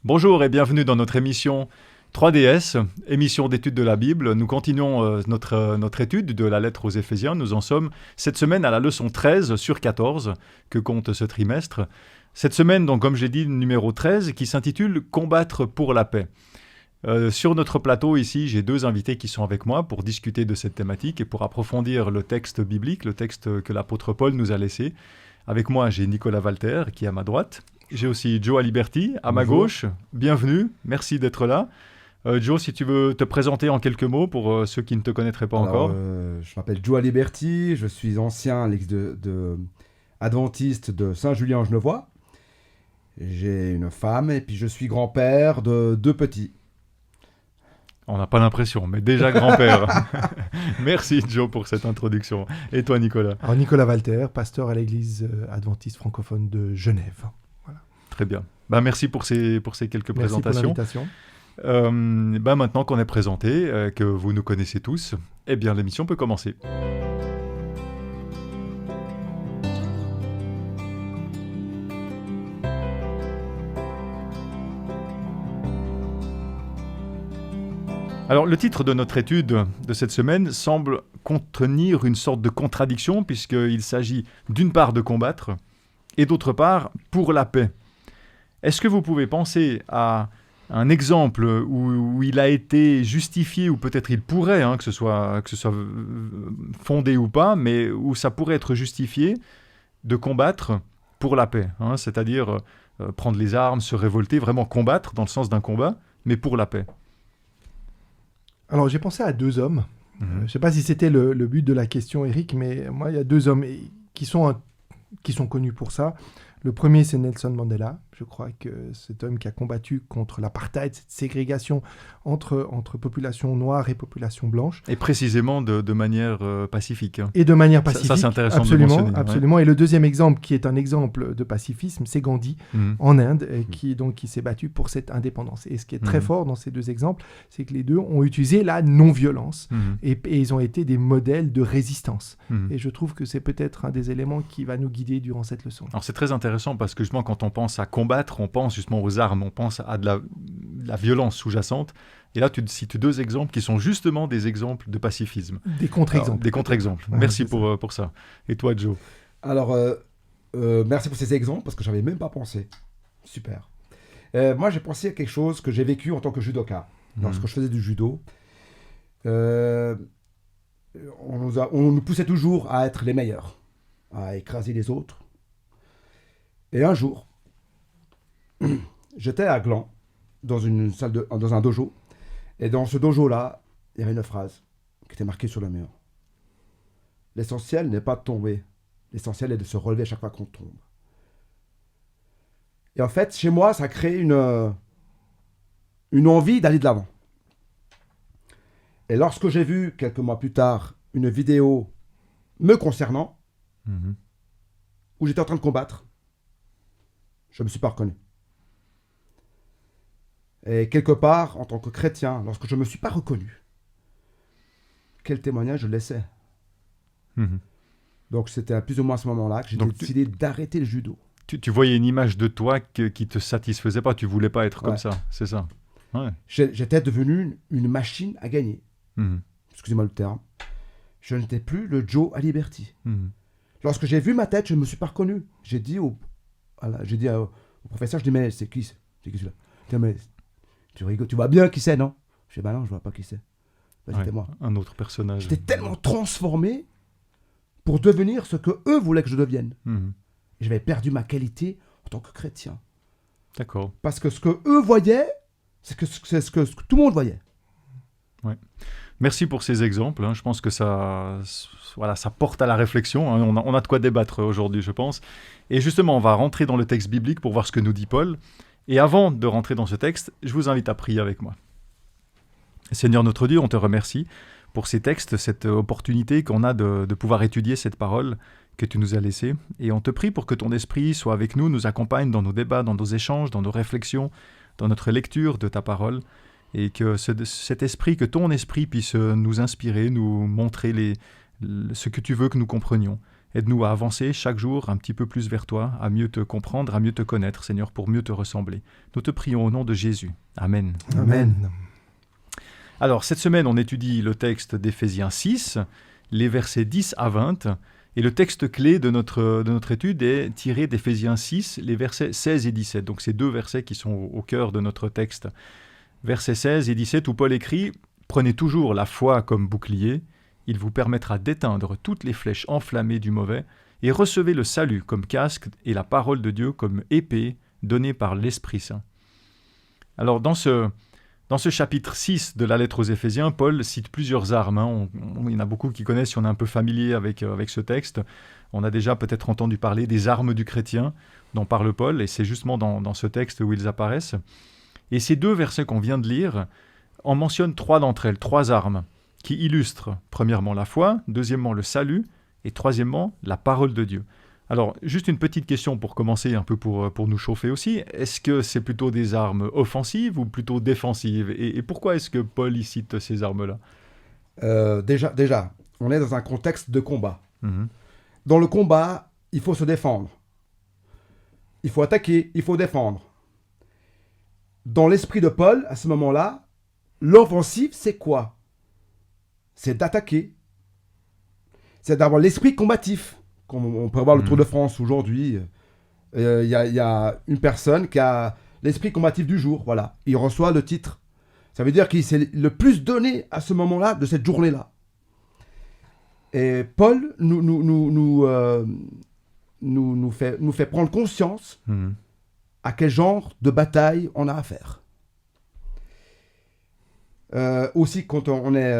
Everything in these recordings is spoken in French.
Bonjour et bienvenue dans notre émission 3DS, émission d'études de la Bible. Nous continuons notre étude de la lettre aux Éphésiens. Nous en sommes cette semaine à la leçon 13 sur 14 que compte ce trimestre. Cette semaine, donc, comme j'ai dit, numéro 13, qui s'intitule « Combattre pour la paix ». Sur notre plateau ici, j'ai deux invités qui sont avec moi pour discuter de cette thématique et pour approfondir le texte biblique, le texte que l'apôtre Paul nous a laissé. Avec moi, j'ai Nicolas Walter qui est à ma droite. J'ai aussi Joe Aliberti à ma gauche. Bienvenue, merci d'être là. Joe, si tu veux te présenter en quelques mots pour ceux qui ne te connaîtraient pas encore. Je m'appelle Joe Aliberti, je suis ancien adventiste de Saint-Julien-en-Genevois. J'ai une femme et puis je suis grand-père de 2 petits. On n'a pas l'impression, mais déjà grand-père. Merci Joe pour cette introduction. Et toi Nicolas? Alors Nicolas Walter, pasteur à l'église adventiste francophone de Genève. Voilà. Très bien. Merci pour ces quelques présentations. Merci pour l'invitation. Maintenant qu'on est présenté, que vous nous connaissez tous, eh bien l'émission peut commencer. Alors, le titre de notre étude de cette semaine semble contenir une sorte de contradiction, puisqu'il s'agit d'une part de combattre, et d'autre part pour la paix. Est-ce que vous pouvez penser à un exemple où il a été justifié, ou peut-être il pourrait, que ce soit fondé ou pas, mais où ça pourrait être justifié de combattre pour la paix, c'est-à-dire prendre les armes, se révolter, vraiment combattre dans le sens d'un combat, mais pour la paix? Alors j'ai pensé à 2 hommes. Je ne sais pas si c'était le but de la question, Eric, mais moi il y a 2 hommes qui sont connus pour ça. Le premier, c'est Nelson Mandela. Je crois que cet homme qui a combattu contre l'apartheid, cette ségrégation entre population noire et population blanche. Et précisément de manière pacifique. Et de manière pacifique. Ça c'est intéressant absolument, de mentionner. Absolument. Ouais. Et le deuxième exemple, qui est un exemple de pacifisme, c'est Gandhi, en Inde, qui s'est battu pour cette indépendance. Et ce qui est très fort dans ces 2 exemples, c'est que les 2 ont utilisé la non-violence. Et ils ont été des modèles de résistance. Et je trouve que c'est peut-être un des éléments qui va nous guider durant cette leçon. Alors c'est très intéressant parce que justement quand on pense à combattre, on pense justement aux armes, on pense à de la violence sous-jacente. Et là, tu cites 2 exemples qui sont justement des exemples de pacifisme. Des contre-exemples. Des contre-exemples. Ouais, merci pour ça. Et toi, Joe? Alors, merci pour ces exemples parce que j'avais même pas pensé. Super. Moi, j'ai pensé à quelque chose que j'ai vécu en tant que judoka. Lorsque je faisais du judo, on nous poussait toujours à être les meilleurs, à écraser les autres. Et un jour, j'étais à Gland, dans un dojo, et dans ce dojo-là, il y avait une phrase qui était marquée sur le mur. L'essentiel n'est pas de tomber, l'essentiel est de se relever à chaque fois qu'on tombe. Et en fait, chez moi, ça a créé une envie d'aller de l'avant. Et lorsque j'ai vu, quelques mois plus tard, une vidéo me concernant, où j'étais en train de combattre, je ne me suis pas reconnu. Et quelque part, en tant que chrétien, lorsque je ne me suis pas reconnu, quel témoignage je laissais. Donc c'était plus ou moins à ce moment-là que j'ai décidé d'arrêter le judo. Tu voyais une image de toi qui ne te satisfaisait pas, tu ne voulais pas être comme ça, c'est ça. Ouais. J'étais devenu une machine à gagner. Excusez-moi le terme. Je n'étais plus le Joe Aliberti. Lorsque j'ai vu ma tête, je ne me suis pas reconnu. J'ai dit au professeur, je dis, mais c'est qui celui-là? Mais tu rigoles, tu vois bien qui c'est, non? Je dis, non, je vois pas qui c'est. C'était moi. Un autre personnage. J'étais tellement transformé pour devenir ce que eux voulaient que je devienne. Et j'avais perdu ma qualité en tant que chrétien. D'accord. Parce que ce que eux voyaient, c'est ce que tout le monde voyait. Ouais. Merci pour ces exemples. Je pense que ça porte à la réflexion. On a de quoi débattre aujourd'hui, je pense. Et justement, on va rentrer dans le texte biblique pour voir ce que nous dit Paul. Et avant de rentrer dans ce texte, je vous invite à prier avec moi. Seigneur notre Dieu, on te remercie pour ces textes, cette opportunité qu'on a de pouvoir étudier cette parole que tu nous as laissée. Et on te prie pour que ton esprit soit avec nous, nous accompagne dans nos débats, dans nos échanges, dans nos réflexions, dans notre lecture de ta parole. Et que cet esprit, que ton esprit puisse nous inspirer, nous montrer ce que tu veux que nous comprenions. Aide-nous à avancer chaque jour un petit peu plus vers toi, à mieux te comprendre, à mieux te connaître, Seigneur, pour mieux te ressembler. Nous te prions au nom de Jésus. Amen. Amen. Alors, cette semaine, on étudie le texte d'Éphésiens 6, les versets 10 à 20. Et le texte clé de notre étude est tiré d'Éphésiens 6, les versets 16 et 17. Donc, c'est 2 versets qui sont au cœur de notre texte. Versets 16 et 17, où Paul écrit « Prenez toujours la foi comme bouclier. Il vous permettra d'éteindre toutes les flèches enflammées du mauvais et recevez le salut comme casque et la parole de Dieu comme épée donnée par l'Esprit Saint. » Alors, dans ce chapitre 6 de la lettre aux Éphésiens, Paul cite plusieurs armes. Il y en a beaucoup qui connaissent, si on est un peu familier avec ce texte. On a déjà peut-être entendu parler des armes du chrétien dont parle Paul, et c'est justement dans ce texte où ils apparaissent. Et ces 2 versets qu'on vient de lire en mentionnent 3 d'entre elles, 3 armes, qui illustrent premièrement la foi, deuxièmement le salut, et troisièmement la parole de Dieu. Alors, juste une petite question pour commencer, un peu pour nous chauffer aussi. Est-ce que c'est plutôt des armes offensives ou plutôt défensives ? Et pourquoi est-ce que Paul y cite ces armes-là ? Déjà, on est dans un contexte de combat. Mm-hmm. Dans le combat, il faut se défendre. Il faut attaquer, il faut défendre. Dans l'esprit de Paul, à ce moment-là, l'offensive, c'est quoi ? C'est d'attaquer. C'est d'avoir l'esprit combatif. Comme on peut voir le Tour de France aujourd'hui, il y a une personne qui a l'esprit combatif du jour. Voilà, il reçoit le titre. Ça veut dire qu'il s'est le plus donné à ce moment-là, de cette journée-là. Et Paul nous fait prendre conscience à quel genre de bataille on a à faire. Aussi, quand on est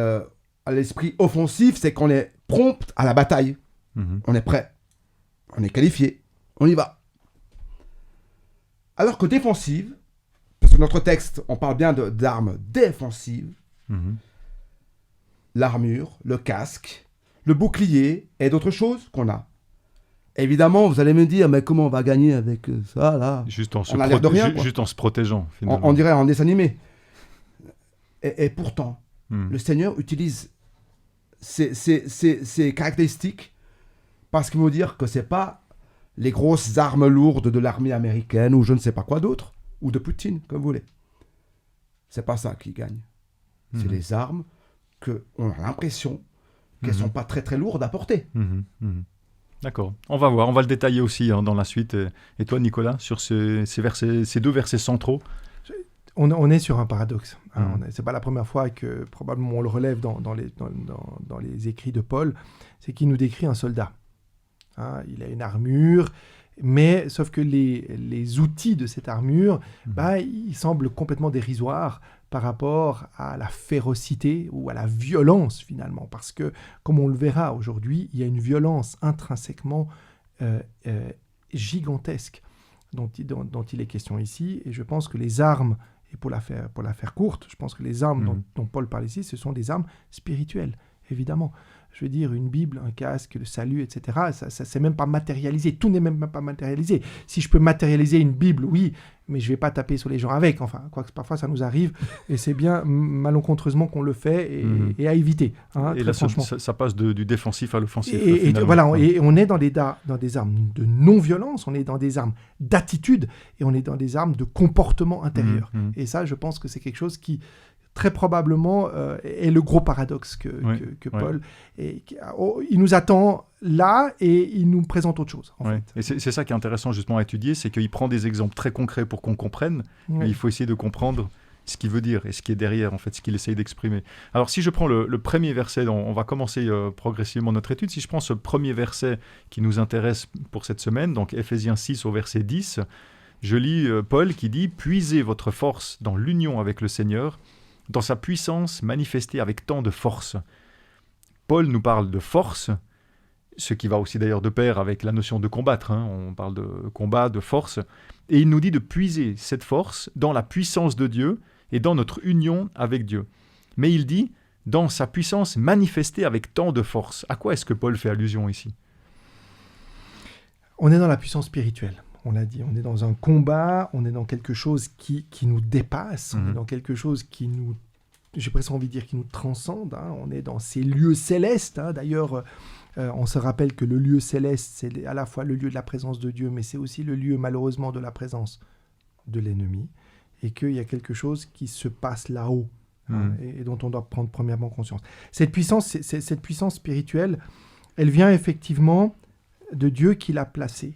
à l'esprit offensif, c'est qu'on est prompt à la bataille. On est prêt, on est qualifié, on y va. Alors que défensive, parce que notre texte, on parle bien d'armes défensives, l'armure, le casque, le bouclier et d'autres choses qu'on a. Évidemment, vous allez me dire, mais comment on va gagner avec ça, là ? Juste en se protégeant, finalement. On dirait en dessin animé. Et pourtant, le Seigneur utilise ces caractéristiques parce qu'il veut dire que ce n'est pas les grosses armes lourdes de l'armée américaine ou je ne sais pas quoi d'autre, ou de Poutine, comme vous voulez. Ce n'est pas ça qui gagne. C'est les armes qu'on a l'impression qu'elles ne sont pas très très lourdes à porter. D'accord. On va voir, on va le détailler aussi dans la suite. Et toi, Nicolas, sur ces 2 versets centraux ? On est sur un paradoxe. C'est pas la première fois que probablement on le relève dans les écrits de Paul. C'est qu'il nous décrit un soldat. Il a une armure, mais sauf que les outils de cette armure, ils semblent complètement dérisoires par rapport à la férocité ou à la violence finalement. Parce que, comme on le verra aujourd'hui, il y a une violence intrinsèquement gigantesque dont il est question ici. Et je pense que les armes, et pour la faire courte, je pense que les armes dont Paul parle ici, ce sont des armes spirituelles, évidemment. Je veux dire, une Bible, un casque, le salut, etc., ça c'est même pas matérialisé. Tout n'est même pas matérialisé. Si je peux matérialiser une Bible, oui, mais je vais pas taper sur les gens avec. Enfin, quoique parfois ça nous arrive, et c'est bien malencontreusement qu'on le fait et à éviter. Et là, ça passe du défensif à l'offensif. Et voilà, et on est dans des armes de non-violence, on est dans des armes d'attitude, et on est dans des armes de comportement intérieur. Et ça, je pense que c'est quelque chose qui très probablement est le gros paradoxe que Paul. Et, il nous attend là et il nous présente autre chose. En fait. Et c'est ça qui est intéressant justement à étudier, c'est qu'il prend des exemples très concrets pour qu'on comprenne, mais il faut essayer de comprendre ce qu'il veut dire et ce qui est derrière, en fait, ce qu'il essaye d'exprimer. Alors si je prends le premier verset, on va commencer progressivement notre étude, si je prends ce premier verset qui nous intéresse pour cette semaine, donc Éphésiens 6 au verset 10, je lis Paul qui dit « Puisez votre force dans l'union avec le Seigneur, dans sa puissance manifestée avec tant de force. » Paul nous parle de force, ce qui va aussi d'ailleurs de pair avec la notion de combattre. On parle de combat, de force. Et il nous dit de puiser cette force dans la puissance de Dieu et dans notre union avec Dieu. Mais il dit dans sa puissance manifestée avec tant de force. À quoi est-ce que Paul fait allusion ici ? On est dans la puissance spirituelle. On l'a dit, on est dans un combat, on est dans quelque chose qui nous dépasse, on est dans quelque chose qui nous, j'ai presque envie de dire, qui nous transcende. On est dans ces lieux célestes. D'ailleurs, On se rappelle que le lieu céleste, c'est à la fois le lieu de la présence de Dieu, mais c'est aussi le lieu malheureusement de la présence de l'ennemi, et qu'il y a quelque chose qui se passe là-haut, et dont on doit prendre premièrement conscience. Cette puissance spirituelle, elle vient effectivement de Dieu qui l'a placée,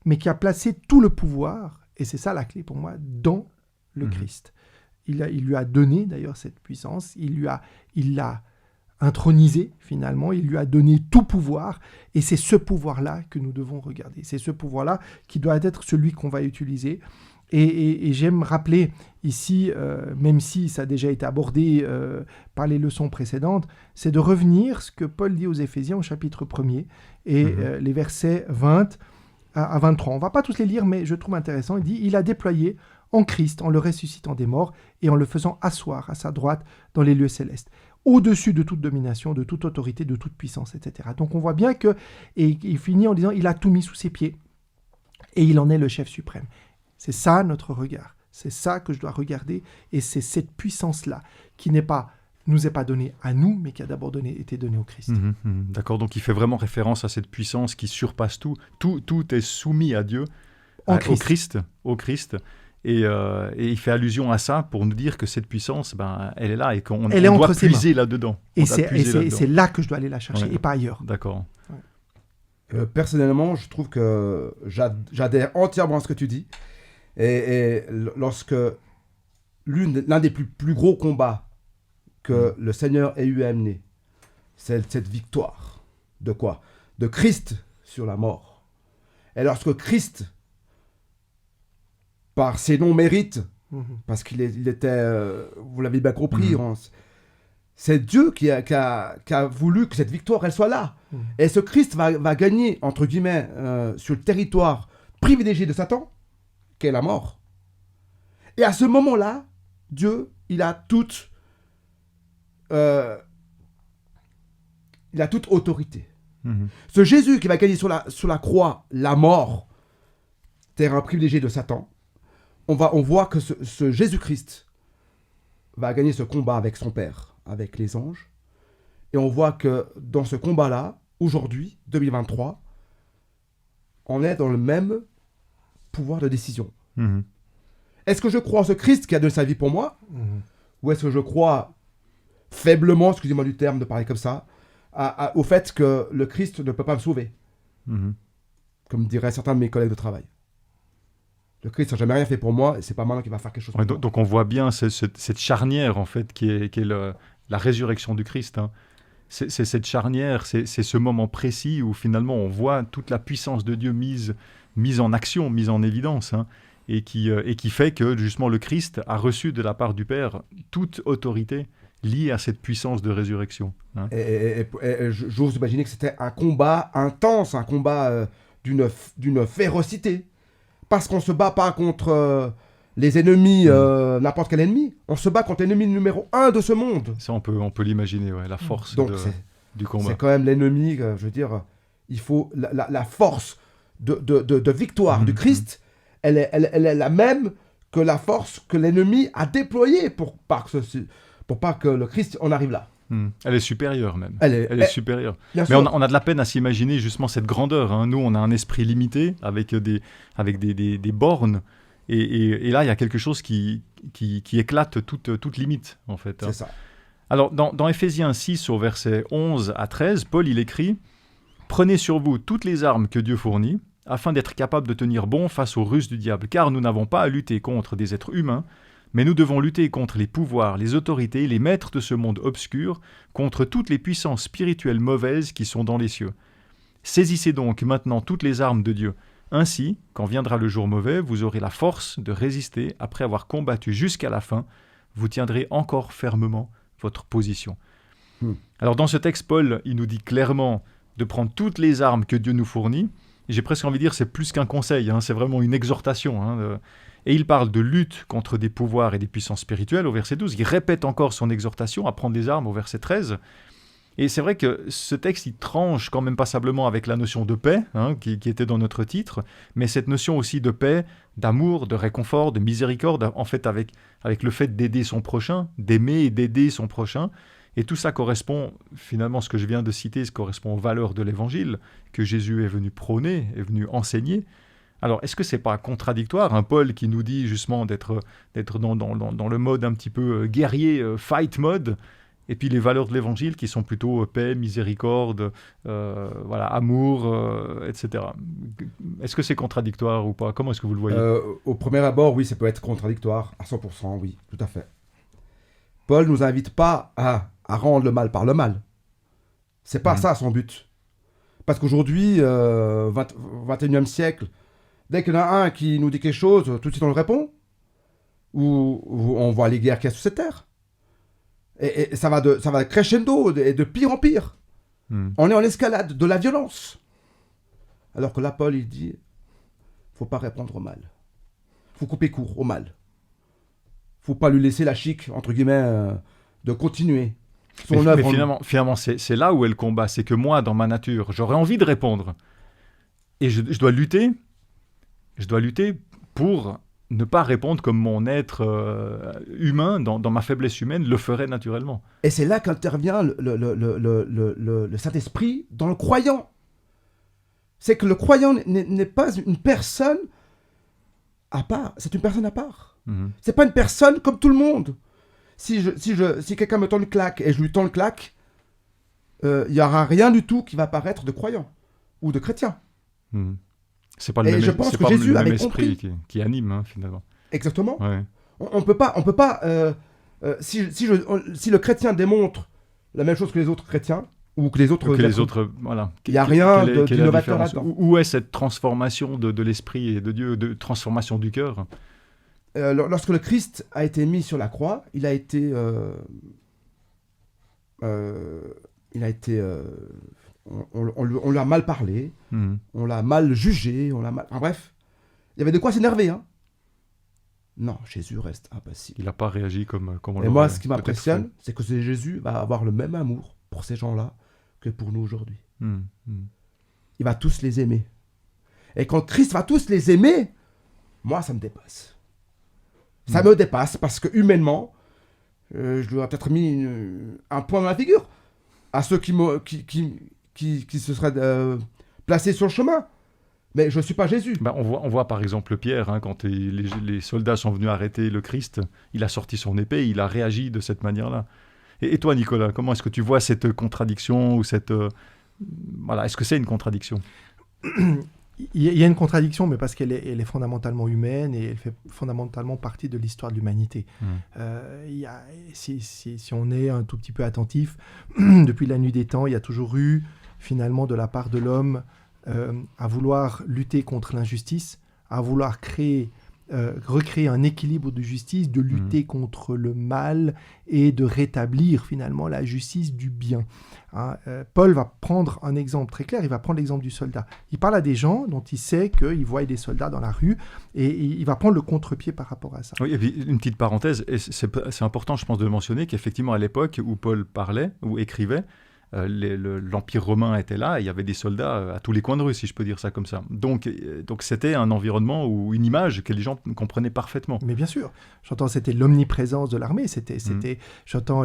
mais qui a placé tout le pouvoir, et c'est ça la clé pour moi, dans le Christ. Il lui a donné d'ailleurs cette puissance, il l'a intronisé finalement, il lui a donné tout pouvoir, et c'est ce pouvoir-là que nous devons regarder. C'est ce pouvoir-là qui doit être celui qu'on va utiliser. Et j'aime rappeler ici, même si ça a déjà été abordé par les leçons précédentes, c'est de revenir ce que Paul dit aux Éphésiens au chapitre 1er et les versets 20 à 23. On ne va pas tous les lire, mais je trouve intéressant. Il dit « Il a déployé en Christ, en le ressuscitant des morts et en le faisant asseoir à sa droite dans les lieux célestes, au-dessus de toute domination, de toute autorité, de toute puissance, etc. » Donc on voit bien que, et il finit en disant « Il a tout mis sous ses pieds et il en est le chef suprême. » C'est ça notre regard, c'est ça que je dois regarder, et c'est cette puissance-là qui nous est pas donnée à nous, mais qui a d'abord été donnée au Christ. D'accord, donc il fait vraiment référence à cette puissance qui surpasse tout. Tout est soumis à Dieu, au Christ. Et il fait allusion à ça pour nous dire que cette puissance, elle est là et qu'on doit puiser là-dedans. Et c'est là que je dois aller la chercher, et pas ailleurs. D'accord. Personnellement, je trouve que j'adhère entièrement à ce que tu dis. Et lorsque l'un des plus gros combats que le Seigneur ait eu à mener, c'est cette victoire. De quoi ? De Christ sur la mort. Et lorsque Christ, par ses non-mérites, parce qu'il était, vous l'avez bien compris, c'est Dieu qui a voulu que cette victoire, elle soit là. Et ce Christ va gagner, entre guillemets, sur le territoire privilégié de Satan, qu'est la mort. Et à ce moment-là, Dieu, il a toute autorité. Ce Jésus qui va gagner sur la croix la mort, terrain privilégié de Satan, on voit que ce Jésus-Christ va gagner ce combat avec son Père, avec les anges. Et on voit que dans ce combat-là, aujourd'hui, 2023, on est dans le même pouvoir de décision. Est-ce que je crois en ce Christ qui a donné sa vie pour moi, ou est-ce que je crois faiblement, excusez-moi du terme de parler comme ça, au fait que le Christ ne peut pas me sauver, comme diraient certains de mes collègues de travail. Le Christ n'a jamais rien fait pour moi, et c'est pas maintenant qu'il va faire quelque chose pour moi. Donc on voit bien cette charnière en fait qui est la résurrection du Christ. C'est cette charnière, c'est ce moment précis où finalement on voit toute la puissance de Dieu mise en action, mise en évidence, et qui fait que justement le Christ a reçu de la part du Père toute autorité liée à cette puissance de résurrection. Et j'ose imaginer que c'était un combat intense, un combat d'une férocité, parce qu'on ne se bat pas contre les ennemis, n'importe quel ennemi, on se bat contre l'ennemi numéro 1 de ce monde. Ça on peut l'imaginer, la force du combat. C'est quand même l'ennemi, je veux dire, il faut la force de victoire du Christ, elle est la même que la force que l'ennemi a déployée pour pas que le Christ en arrive là. Elle est supérieure même. Elle est supérieure. Mais on a de la peine à s'imaginer justement cette grandeur. Nous, on a un esprit limité avec des bornes. Et là, il y a quelque chose qui éclate toute limite, en fait. C'est ça. Alors, dans Éphésiens 6, au verset 11 à 13, Paul, il écrit « Prenez sur vous toutes les armes que Dieu fournit, afin d'être capable de tenir bon face aux ruses du diable, car nous n'avons pas à lutter contre des êtres humains, mais nous devons lutter contre les pouvoirs, les autorités, les maîtres de ce monde obscur, contre toutes les puissances spirituelles mauvaises qui sont dans les cieux. Saisissez donc maintenant toutes les armes de Dieu. Ainsi, quand viendra le jour mauvais, vous aurez la force de résister après avoir combattu jusqu'à la fin. Vous tiendrez encore fermement votre position. » Alors dans ce texte, Paul, il nous dit clairement de prendre toutes les armes que Dieu nous fournit. Et j'ai presque envie de dire c'est plus qu'un conseil, c'est vraiment une exhortation. Et il parle de lutte contre des pouvoirs et des puissances spirituelles au verset 12. Il répète encore son exhortation à prendre des armes au verset 13. Et c'est vrai que ce texte, il tranche quand même passablement avec la notion de paix, qui était dans notre titre, mais cette notion aussi de paix, d'amour, de réconfort, de miséricorde, en fait avec le fait d'aider son prochain, d'aimer et d'aider son prochain. Et tout ça correspond, finalement, ce que je viens de citer, ça correspond aux valeurs de l'Évangile que Jésus est venu prôner, est venu enseigner. Alors, est-ce que c'est pas contradictoire, un Paul qui nous dit justement d'être dans le mode un petit peu guerrier, fight mode, et puis les valeurs de l'Évangile qui sont plutôt paix, miséricorde, amour, etc. Est-ce que c'est contradictoire ou pas? Comment est-ce que vous le voyez? Au premier abord, oui, ça peut être contradictoire, à 100%, oui, tout à fait. Paul ne nous invite pas à rendre le mal par le mal. C'est pas ça son but. Parce qu'aujourd'hui, 21e siècle, dès qu'il y en a un qui nous dit quelque chose, tout de suite on le répond. Ou on voit les guerres qu'il y a sur cette terre. Et ça va crescendo, et de pire en pire. On est en escalade de la violence. Alors que là, Paul, il dit, faut pas répondre au mal. Faut couper court au mal. Faut pas lui laisser la chic, entre guillemets, de continuer son œuvre. Mais finalement c'est là où est le combat. C'est que moi, dans ma nature, j'aurais envie de répondre. Et je dois lutter. Je dois lutter pour ne pas répondre comme mon être humain, dans ma faiblesse humaine, le ferait naturellement. Et c'est là qu'intervient le Saint-Esprit dans le croyant. C'est que le croyant n'est pas une personne à part. C'est une personne à part. C'est pas une personne comme tout le monde. Si quelqu'un me tend une claque et je lui tends une claque, il n'y aura rien du tout qui va paraître de croyant ou de chrétien. C'est pas le même, je pense c'est que pas Jésus le même avait esprit compris. qui anime, finalement. Exactement. Ouais. On peut pas. Si le chrétien démontre la même chose que les autres chrétiens ou que les autres. Voilà. Il n'y a rien d'innovateur là-dedans. Où est cette transformation de l'esprit et de Dieu, de transformation du cœur? Lorsque le Christ a été mis sur la croix, il a été on lui a mal parlé, on l'a mal jugé, enfin, bref, il y avait de quoi s'énerver, hein. Non, Jésus reste impassible. Il n'a pas réagi comme on Et moi, ce qui m'impressionne, c'est que Jésus va avoir le même amour pour ces gens-là que pour nous aujourd'hui. Il va tous les aimer. Et quand Christ va tous les aimer, moi, ça me dépasse. Ça me dépasse parce que humainement, je lui aurais peut-être mis un point dans la figure à ceux qui se seraient placés sur le chemin. Mais je ne suis pas Jésus. On voit par exemple Pierre, quand les soldats sont venus arrêter le Christ, il a sorti son épée, il a réagi de cette manière-là. Et toi, Nicolas, comment est-ce que tu vois cette contradiction ou est-ce que c'est une contradiction? Il y a une contradiction, mais parce qu'elle est fondamentalement humaine et elle fait fondamentalement partie de l'histoire de l'humanité. Si on est un tout petit peu attentif, depuis la nuit des temps, il y a toujours eu, finalement, de la part de l'homme, à vouloir lutter contre l'injustice, à vouloir recréer un équilibre de justice, de lutter contre le mal et de rétablir finalement la justice du bien. Paul va prendre un exemple très clair, il va prendre l'exemple du soldat. Il parle à des gens dont il sait qu'ils voient des soldats dans la rue et il va prendre le contre-pied par rapport à ça. Oui, et puis une petite parenthèse, et c'est important je pense de mentionner qu'effectivement à l'époque où Paul parlait ou écrivait, l'Empire romain était là, et il y avait des soldats à tous les coins de rue, si je peux dire ça comme ça. Donc c'était un environnement ou une image que les gens comprenaient parfaitement. Mais bien sûr, j'entends, c'était l'omniprésence de l'armée, j'entends,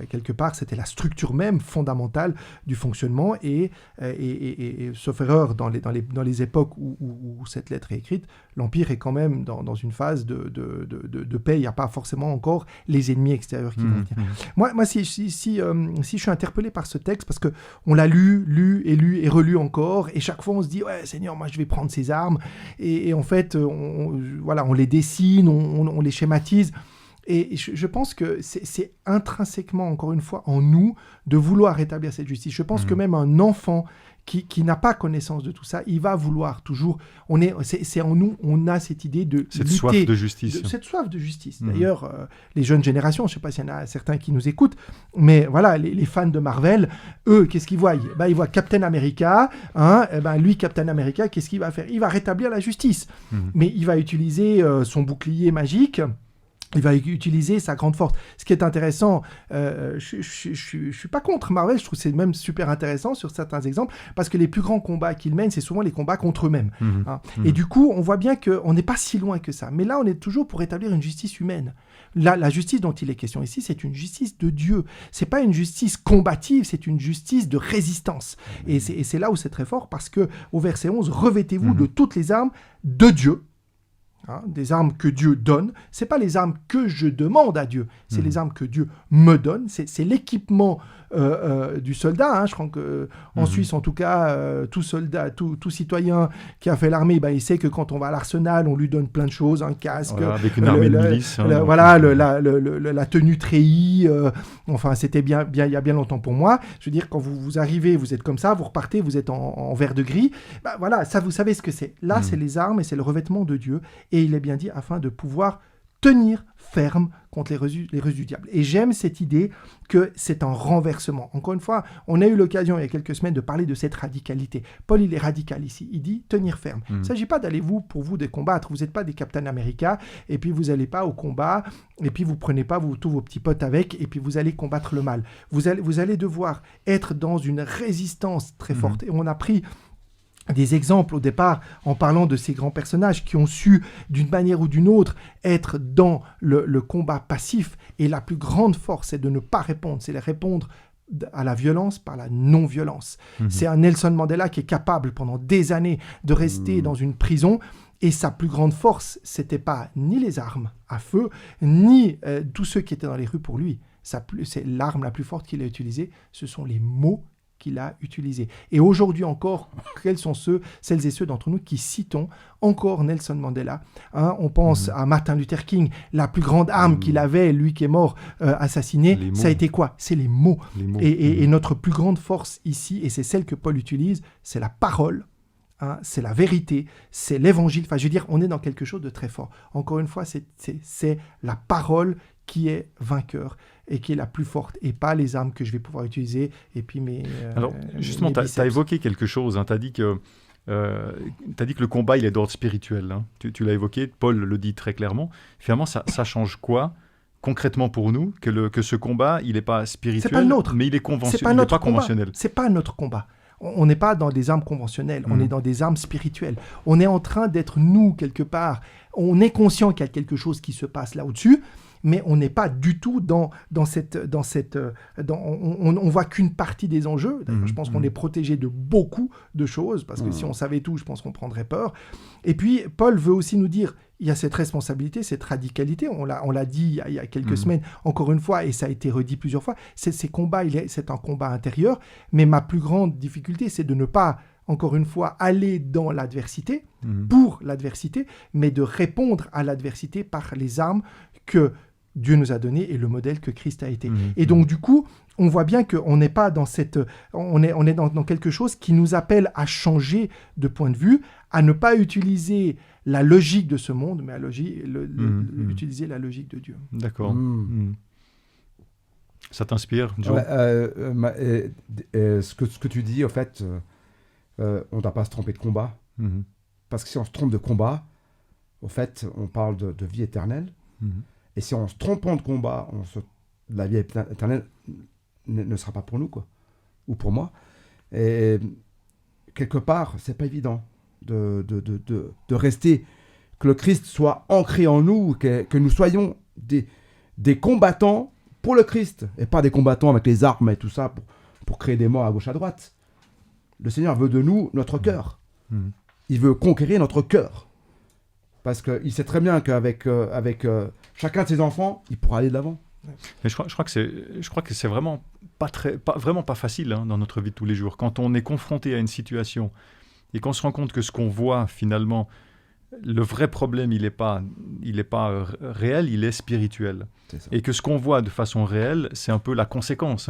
quelque part, c'était la structure même fondamentale du fonctionnement, et sauf erreur, dans les époques où cette lettre est écrite, l'Empire est quand même dans une phase de paix, il n'y a pas forcément encore les ennemis extérieurs qui vont venir. Moi, si je suis interpellé par ce texte, parce qu'on l'a lu et relu encore, et chaque fois on se dit, ouais Seigneur, moi je vais prendre ces armes, et en fait, on les dessine, on les schématise, et je pense que c'est intrinsèquement, encore une fois, en nous, de vouloir rétablir cette justice. Je pense que même un enfant qui n'a pas connaissance de tout ça, il va vouloir toujours... C'est en nous, on a cette idée de cette lutter, soif de justice. Cette soif de justice. D'ailleurs, les jeunes générations, je ne sais pas s'il y en a certains qui nous écoutent, mais voilà, les fans de Marvel, eux, qu'est-ce qu'ils voient? Ils voient Captain America, lui, Captain America, qu'est-ce qu'il va faire? Il va rétablir la justice. Mais il va utiliser son bouclier magique, il va utiliser sa grande force. Ce qui est intéressant, je suis pas contre Marvel, je trouve que c'est même super intéressant sur certains exemples, parce que les plus grands combats qu'ils mènent, c'est souvent les combats contre eux-mêmes. Hein. Et du coup, on voit bien qu'on n'est pas si loin que ça. Mais là, on est toujours pour établir une justice humaine. La justice dont il est question ici, c'est une justice de Dieu. C'est pas une justice combative, c'est une justice de résistance. Et c'est là où c'est très fort, parce que au verset 11, revêtez-vous de toutes les armes de Dieu. Hein, des armes que Dieu donne, c'est pas les armes que je demande à Dieu, c'est les armes que Dieu me donne, c'est l'équipement du soldat. Hein. Je crois que en Suisse, en tout cas, tout soldat, tout citoyen qui a fait l'armée, il sait que quand on va à l'arsenal, on lui donne plein de choses, un casque, avec une armée de milice, la tenue treillis. Enfin, c'était il y a bien longtemps pour moi. Je veux dire, quand vous arrivez, vous êtes comme ça, vous repartez, vous êtes en vert de gris. Voilà, ça, vous savez ce que c'est. Là, c'est les armes et c'est le revêtement de Dieu. Et il est bien dit, afin de pouvoir tenir ferme contre les ruses du diable. Et j'aime cette idée que c'est un renversement. Encore une fois, on a eu l'occasion il y a quelques semaines de parler de cette radicalité. Paul, il est radical ici. Il dit tenir ferme. Il ne s'agit pas d'aller pour vous de combattre. Vous n'êtes pas des Captain America et puis vous n'allez pas au combat et puis vous prenez pas tous vos petits potes avec et puis vous allez combattre le mal. Vous allez devoir être dans une résistance très forte. Et on a pris des exemples au départ en parlant de ces grands personnages qui ont su d'une manière ou d'une autre être dans le combat passif, et la plus grande force c'est de ne pas répondre, c'est de répondre à la violence par la non-violence. C'est un Nelson Mandela qui est capable pendant des années de rester dans une prison, et sa plus grande force c'était pas ni les armes à feu ni tous ceux qui étaient dans les rues pour lui. C'est l'arme la plus forte qu'il a utilisée, ce sont les mots qu'il a utilisé. Et aujourd'hui encore, quels sont celles et ceux d'entre nous qui citons encore Nelson Mandela, hein, on pense à Martin Luther King, la plus grande arme qu'il avait, lui qui est mort assassiné, ça a été quoi? C'est les mots. Et notre plus grande force ici, et c'est celle que Paul utilise, c'est la parole. Hein, c'est la vérité, c'est l'évangile. Enfin, je veux dire, on est dans quelque chose de très fort. Encore une fois, c'est la parole qui est vainqueur et qui est la plus forte, et pas les armes que je vais pouvoir utiliser et puis Alors, justement, tu as évoqué quelque chose, hein, tu as dit que le combat, il est d'ordre spirituel. Hein. Tu l'as évoqué, Paul le dit très clairement. Finalement, ça change quoi concrètement pour nous que ce combat, il n'est pas spirituel, c'est pas le nôtre. Mais il est pas conventionnel. C'est pas notre combat. On n'est pas dans des armes conventionnelles, on est dans des armes spirituelles. On est en train d'être, nous, quelque part, on est conscient qu'il y a quelque chose qui se passe là au-dessus, mais on n'est pas du tout on voit qu'une partie des enjeux. D'ailleurs, je pense qu'on est protégé de beaucoup de choses, parce que si on savait tout, je pense qu'on prendrait peur. Et puis, Paul veut aussi nous dire, il y a cette responsabilité, cette radicalité, on l'a dit il y a quelques semaines, encore une fois, et ça a été redit plusieurs fois, ces combats, c'est un combat intérieur, mais ma plus grande difficulté, c'est de ne pas, encore une fois, aller dans l'adversité, pour l'adversité, mais de répondre à l'adversité par les armes que Dieu nous a données et le modèle que Christ a été. Et donc, du coup, on voit bien qu'on n'est pas dans on est dans quelque chose qui nous appelle à changer de point de vue, à ne pas utiliser la logique de ce monde, mais à utiliser la logique de Dieu. D'accord. Ça t'inspire, Joe? Ce que tu dis, en fait, on ne doit pas se tromper de combat. Parce que si on se trompe de combat, au fait, on parle de vie éternelle. Et si on se trompe de combat, la vie éternelle ne sera pas pour nous, quoi. Ou pour moi. Et quelque part, c'est pas évident de rester, que le Christ soit ancré en nous, que nous soyons des combattants pour le Christ, et pas des combattants avec les armes et tout ça pour créer des morts à gauche à droite. Le Seigneur veut de nous notre cœur. Il veut conquérir notre cœur. Parce qu'il sait très bien qu'avec chacun de ses enfants, il pourra aller de l'avant. Mais je crois que c'est vraiment pas facile, hein, dans notre vie de tous les jours. Quand on est confronté à une situation et qu'on se rend compte que ce qu'on voit finalement, le vrai problème, il n'est pas réel, il est spirituel. Et que ce qu'on voit de façon réelle, c'est un peu la conséquence.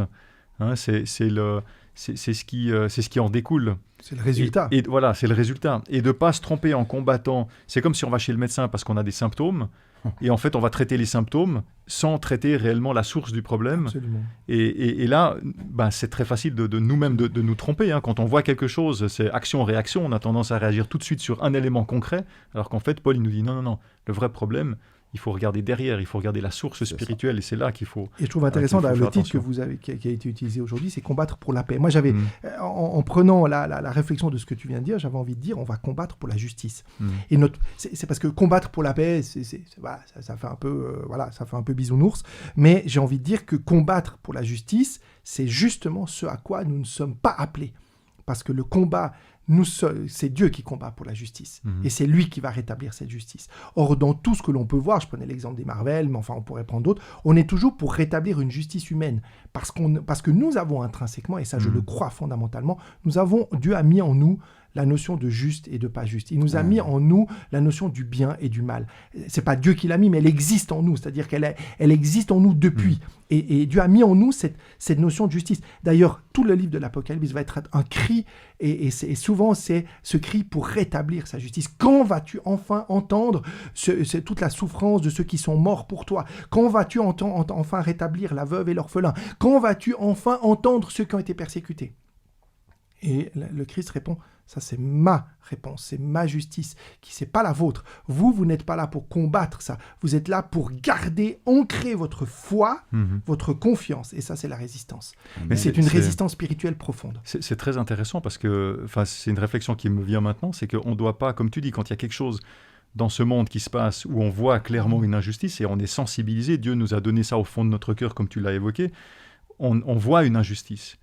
Hein, c'est ce qui en découle. C'est le résultat. Et voilà, c'est le résultat. Et de ne pas se tromper en combattant. C'est comme si on va chez le médecin parce qu'on a des symptômes. Et en fait, on va traiter les symptômes sans traiter réellement la source du problème. Absolument. Et là, c'est très facile de nous-mêmes de nous tromper. Hein. Quand on voit quelque chose, c'est action-réaction. On a tendance à réagir tout de suite sur un élément concret. Alors qu'en fait, Paul, il nous dit non. Le vrai problème, il faut regarder derrière, il faut regarder la source spirituelle, et c'est là qu'il faut. Et je trouve intéressant qu'il faut le faire titre attention. qui a été utilisé aujourd'hui, c'est combattre pour la paix. Moi, j'avais, en prenant la réflexion de ce que tu viens de dire, j'avais envie de dire, on va combattre pour la justice. Et c'est parce que combattre pour la paix, voilà, ça fait un peu, ça fait un peu bisounours. Mais j'ai envie de dire que combattre pour la justice, c'est justement ce à quoi nous ne sommes pas appelés. Parce que le combat, c'est Dieu qui combat pour la justice. Et c'est lui qui va rétablir cette justice. Or, dans tout ce que l'on peut voir, je prenais l'exemple des Marvel, mais enfin on pourrait prendre d'autres, on est toujours pour rétablir une justice humaine. Parce que nous avons intrinsèquement, et ça je le crois fondamentalement, Dieu a mis en nous la notion de juste et de pas juste. Il nous a mis en nous la notion du bien et du mal. C'est pas Dieu qui l'a mis, mais elle existe en nous. C'est-à-dire qu'elle existe en nous depuis. Et Dieu a mis en nous cette notion de justice. D'ailleurs, tout le livre de l'Apocalypse va être un cri, et souvent c'est ce cri pour rétablir sa justice. Quand vas-tu enfin entendre toute la souffrance de ceux qui sont morts pour toi? Quand vas-tu enfin rétablir la veuve et l'orphelin? Quand vas-tu enfin entendre ceux qui ont été persécutés? Et le Christ répond, ça c'est ma réponse, c'est ma justice, c'est pas la vôtre. Vous n'êtes pas là pour combattre ça, vous êtes là pour garder, ancrer votre foi, votre confiance, et ça c'est la résistance. Mais c'est une résistance spirituelle profonde. C'est très intéressant parce que, c'est une réflexion qui me vient maintenant, c'est qu'on ne doit pas, comme tu dis, quand il y a quelque chose dans ce monde qui se passe où on voit clairement une injustice et on est sensibilisé, Dieu nous a donné ça au fond de notre cœur comme tu l'as évoqué, on voit une injustice.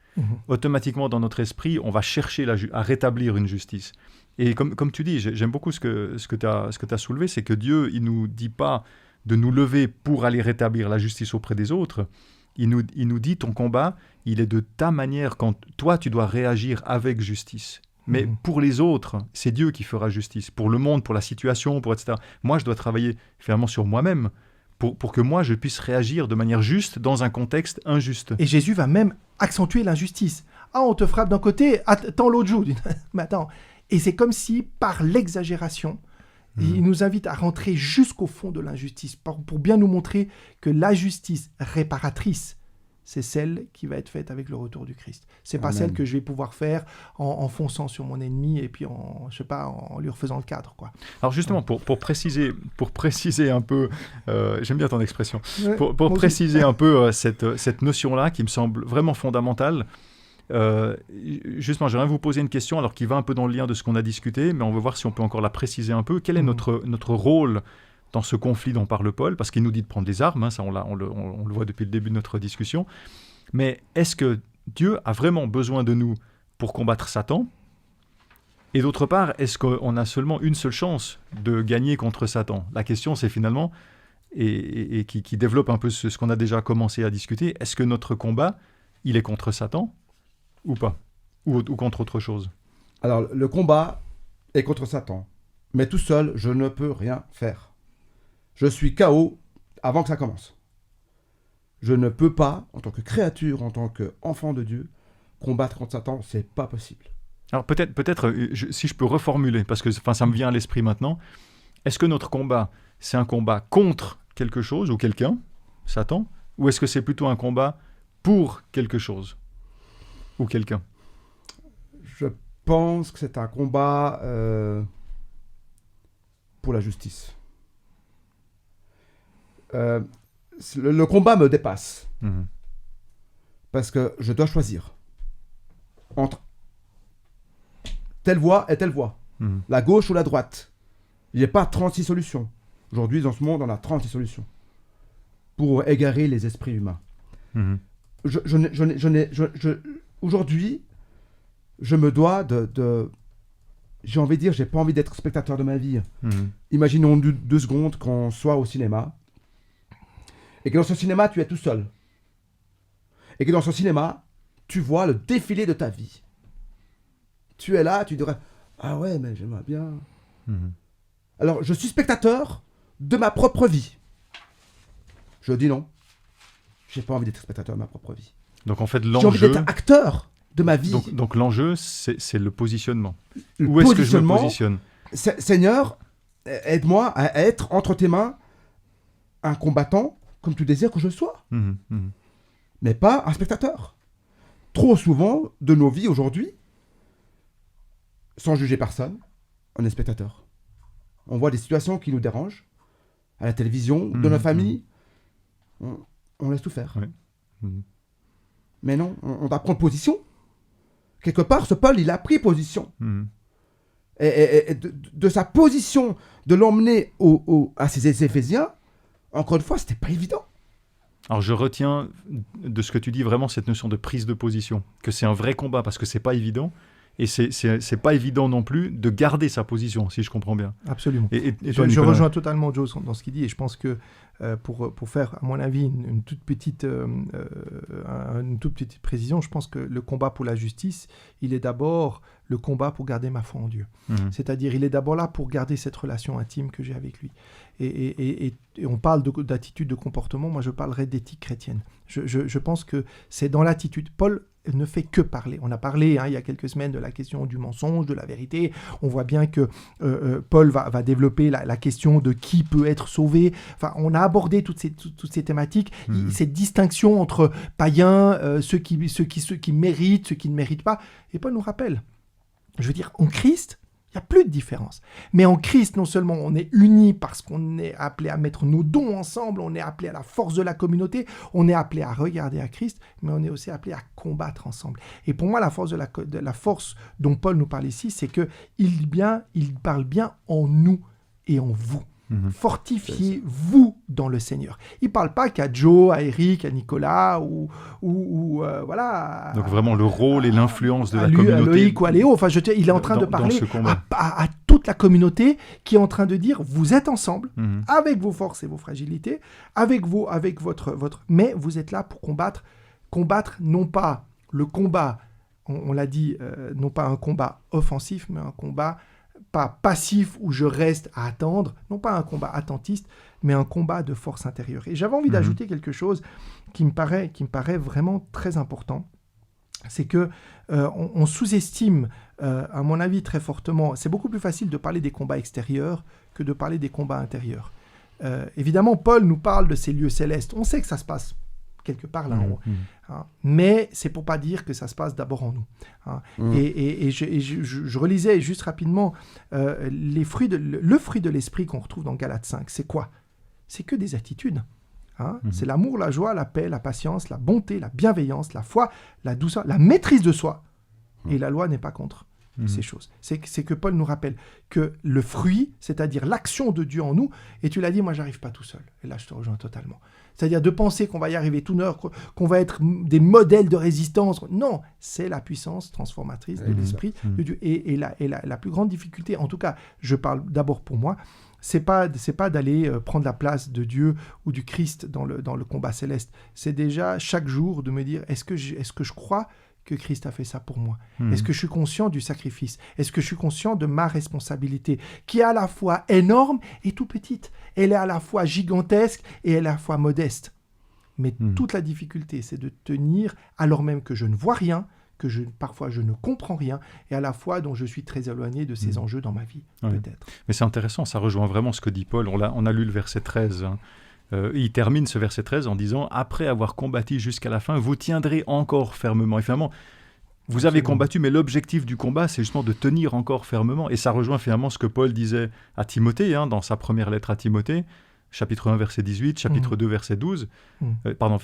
Automatiquement dans notre esprit, on va chercher à rétablir une justice. Et comme tu dis, j'aime beaucoup ce que tu as soulevé, c'est que Dieu, il nous dit pas de nous lever pour aller rétablir la justice auprès des autres. Il nous dit, ton combat, il est de ta manière, quand toi, tu dois réagir avec justice. Mais pour les autres, c'est Dieu qui fera justice. Pour le monde, pour la situation, etc. Moi, je dois travailler finalement sur moi-même pour que moi, je puisse réagir de manière juste dans un contexte injuste. Et Jésus va même accentuer l'injustice. Ah, on te frappe d'un côté, attends l'autre joue. Mais attends. Et c'est comme si, par l'exagération, il nous invite à rentrer jusqu'au fond de l'injustice, pour bien nous montrer que la justice réparatrice, c'est celle qui va être faite avec le retour du Christ. C'est pas celle que je vais pouvoir faire en fonçant sur mon ennemi et puis en lui refaisant le cadre, quoi. Alors justement, pour préciser un peu, j'aime bien ton expression, Ouais, pour préciser un peu cette notion-là qui me semble vraiment fondamentale. Justement, j'aimerais vous poser une question alors qui va un peu dans le lien de ce qu'on a discuté, mais on va voir si on peut encore la préciser un peu. Quel est notre rôle dans ce conflit dont parle Paul, parce qu'il nous dit de prendre les armes, ça on le voit depuis le début de notre discussion. Mais est-ce que Dieu a vraiment besoin de nous pour combattre Satan? Et d'autre part, est-ce qu'on a seulement une seule chance de gagner contre Satan? La question, c'est finalement, et qui développe un peu ce qu'on a déjà commencé à discuter, est-ce que notre combat, il est contre Satan ou pas? Ou contre autre chose? Alors, le combat est contre Satan. Mais tout seul, je ne peux rien faire. Je suis KO avant que ça commence. Je ne peux pas, en tant que créature, en tant qu'enfant de Dieu, combattre contre Satan, c'est pas possible. Alors peut-être si je peux reformuler, parce que ça me vient à l'esprit maintenant, est-ce que notre combat, c'est un combat contre quelque chose ou quelqu'un, Satan, ou est-ce que c'est plutôt un combat pour quelque chose ou quelqu'un? Je pense que c'est un combat pour la justice. Le combat me dépasse. Parce que je dois choisir entre telle voie et telle voie. La gauche ou la droite. Il n'y a pas 36 solutions. Aujourd'hui, dans ce monde, on a 36 solutions pour égarer les esprits humains. Aujourd'hui, je me dois de j'ai envie de dire, j'ai pas envie d'être spectateur de ma vie. Imaginons 2 secondes qu'on soit au cinéma et que dans ce cinéma, tu es tout seul. Et que dans ce cinéma, tu vois le défilé de ta vie. Tu es là, tu dirais « Ah ouais, mais j'aimerais bien... Alors, je suis spectateur de ma propre vie. Je dis non. J'ai pas envie d'être spectateur de ma propre vie. Donc en fait, j'ai envie d'être acteur de ma vie. Donc l'enjeu, c'est le positionnement. Où est-ce que je me positionne? Seigneur, aide-moi à être entre tes mains un combattant comme tu désires que je sois. Mais pas un spectateur. Trop souvent de nos vies aujourd'hui, sans juger personne, on est spectateur. On voit des situations qui nous dérangent. à la télévision, dans la famille, on laisse tout faire. Ouais. Mais non, on doit prendre position. Quelque part, ce Paul, il a pris position. Et de sa position, de l'emmener à ses Éphésiens, encore une fois, c'était pas évident. Alors je retiens de ce que tu dis vraiment cette notion de prise de position, que c'est un vrai combat parce que c'est pas évident. Et c'est pas évident non plus de garder sa position, si je comprends bien. Absolument. Et je rejoins totalement Joe dans ce qu'il dit, et je pense que pour faire, à mon avis, une toute petite précision, je pense que le combat pour la justice, il est d'abord le combat pour garder ma foi en Dieu. C'est-à-dire, il est d'abord là pour garder cette relation intime que j'ai avec lui. Et on parle d'attitude, de comportement, moi je parlerai d'éthique chrétienne. Je pense que c'est dans l'attitude. Paul ne fait que parler. On a parlé il y a quelques semaines de la question du mensonge, de la vérité. On voit bien que Paul va développer la question de qui peut être sauvé. Enfin, on a abordé toutes ces thématiques. Cette distinction entre païens, ceux qui méritent, ceux qui ne méritent pas. Et Paul nous rappelle, je veux dire, en Christ, il n'y a plus de différence. Mais en Christ, non seulement on est unis parce qu'on est appelé à mettre nos dons ensemble, on est appelé à la force de la communauté, on est appelé à regarder à Christ, mais on est aussi appelé à combattre ensemble. Et pour moi, la force dont Paul nous parle ici, c'est qu'il parle bien en nous et en vous. Fortifiez-vous dans le Seigneur. Il ne parle pas qu'à Joe, à Eric, à Nicolas ou voilà. Donc vraiment le rôle et l'influence de la communauté. À Loïc ou à Léo. Enfin, il est en train de parler à toute la communauté qui est en train de dire vous êtes ensemble avec vos forces et vos fragilités, avec votre. Mais vous êtes là pour combattre. Combattre non pas le combat, on l'a dit, non pas un combat offensif, mais un combat pas passif où je reste à attendre, non pas un combat attentiste, mais un combat de force intérieure. Et j'avais envie d'ajouter quelque chose qui me paraît vraiment très important, c'est que on sous-estime, à mon avis très fortement, c'est beaucoup plus facile de parler des combats extérieurs que de parler des combats intérieurs. Évidemment, Paul nous parle de ces lieux célestes, on sait que ça se passe quelque part là en haut. Mais c'est pour pas dire que ça se passe d'abord en nous. Et je relisais juste rapidement le fruit de l'esprit qu'on retrouve dans Galates 5. C'est quoi ? C'est que des attitudes. C'est l'amour, la joie, la paix, la patience, la bonté, la bienveillance, la foi, la douceur, la maîtrise de soi. Et la loi n'est pas contre ces choses. C'est que Paul nous rappelle que le fruit, c'est-à-dire l'action de Dieu en nous, et tu l'as dit, moi j'arrive pas tout seul. Et là je te rejoins totalement. C'est-à-dire de penser qu'on va y arriver tout neuf, qu'on va être des modèles de résistance. Non, c'est la puissance transformatrice de l'esprit de Dieu. Et la plus grande difficulté, en tout cas, je parle d'abord pour moi, c'est pas d'aller prendre la place de Dieu ou du Christ dans le combat céleste. C'est déjà chaque jour de me dire, est-ce que je crois que Christ a fait ça pour moi ? Est-ce que je suis conscient du sacrifice ? Est-ce que je suis conscient de ma responsabilité, qui est à la fois énorme et tout petite ? Elle est à la fois gigantesque et elle est à la fois modeste. Mais toute la difficulté, c'est de tenir, alors même que je ne vois rien, que parfois je ne comprends rien, et à la fois dont je suis très éloigné de ces enjeux dans ma vie, peut-être. Mais c'est intéressant, ça rejoint vraiment ce que dit Paul. On a lu le verset 13, il termine ce verset 13 en disant « Après avoir combattu jusqu'à la fin, vous tiendrez encore fermement. » Et finalement, vous avez combattu, mais l'objectif du combat, c'est justement de tenir encore fermement. Et ça rejoint finalement ce que Paul disait à Timothée, dans sa première lettre à Timothée, chapitre 1, verset 18, chapitre 2, verset 12,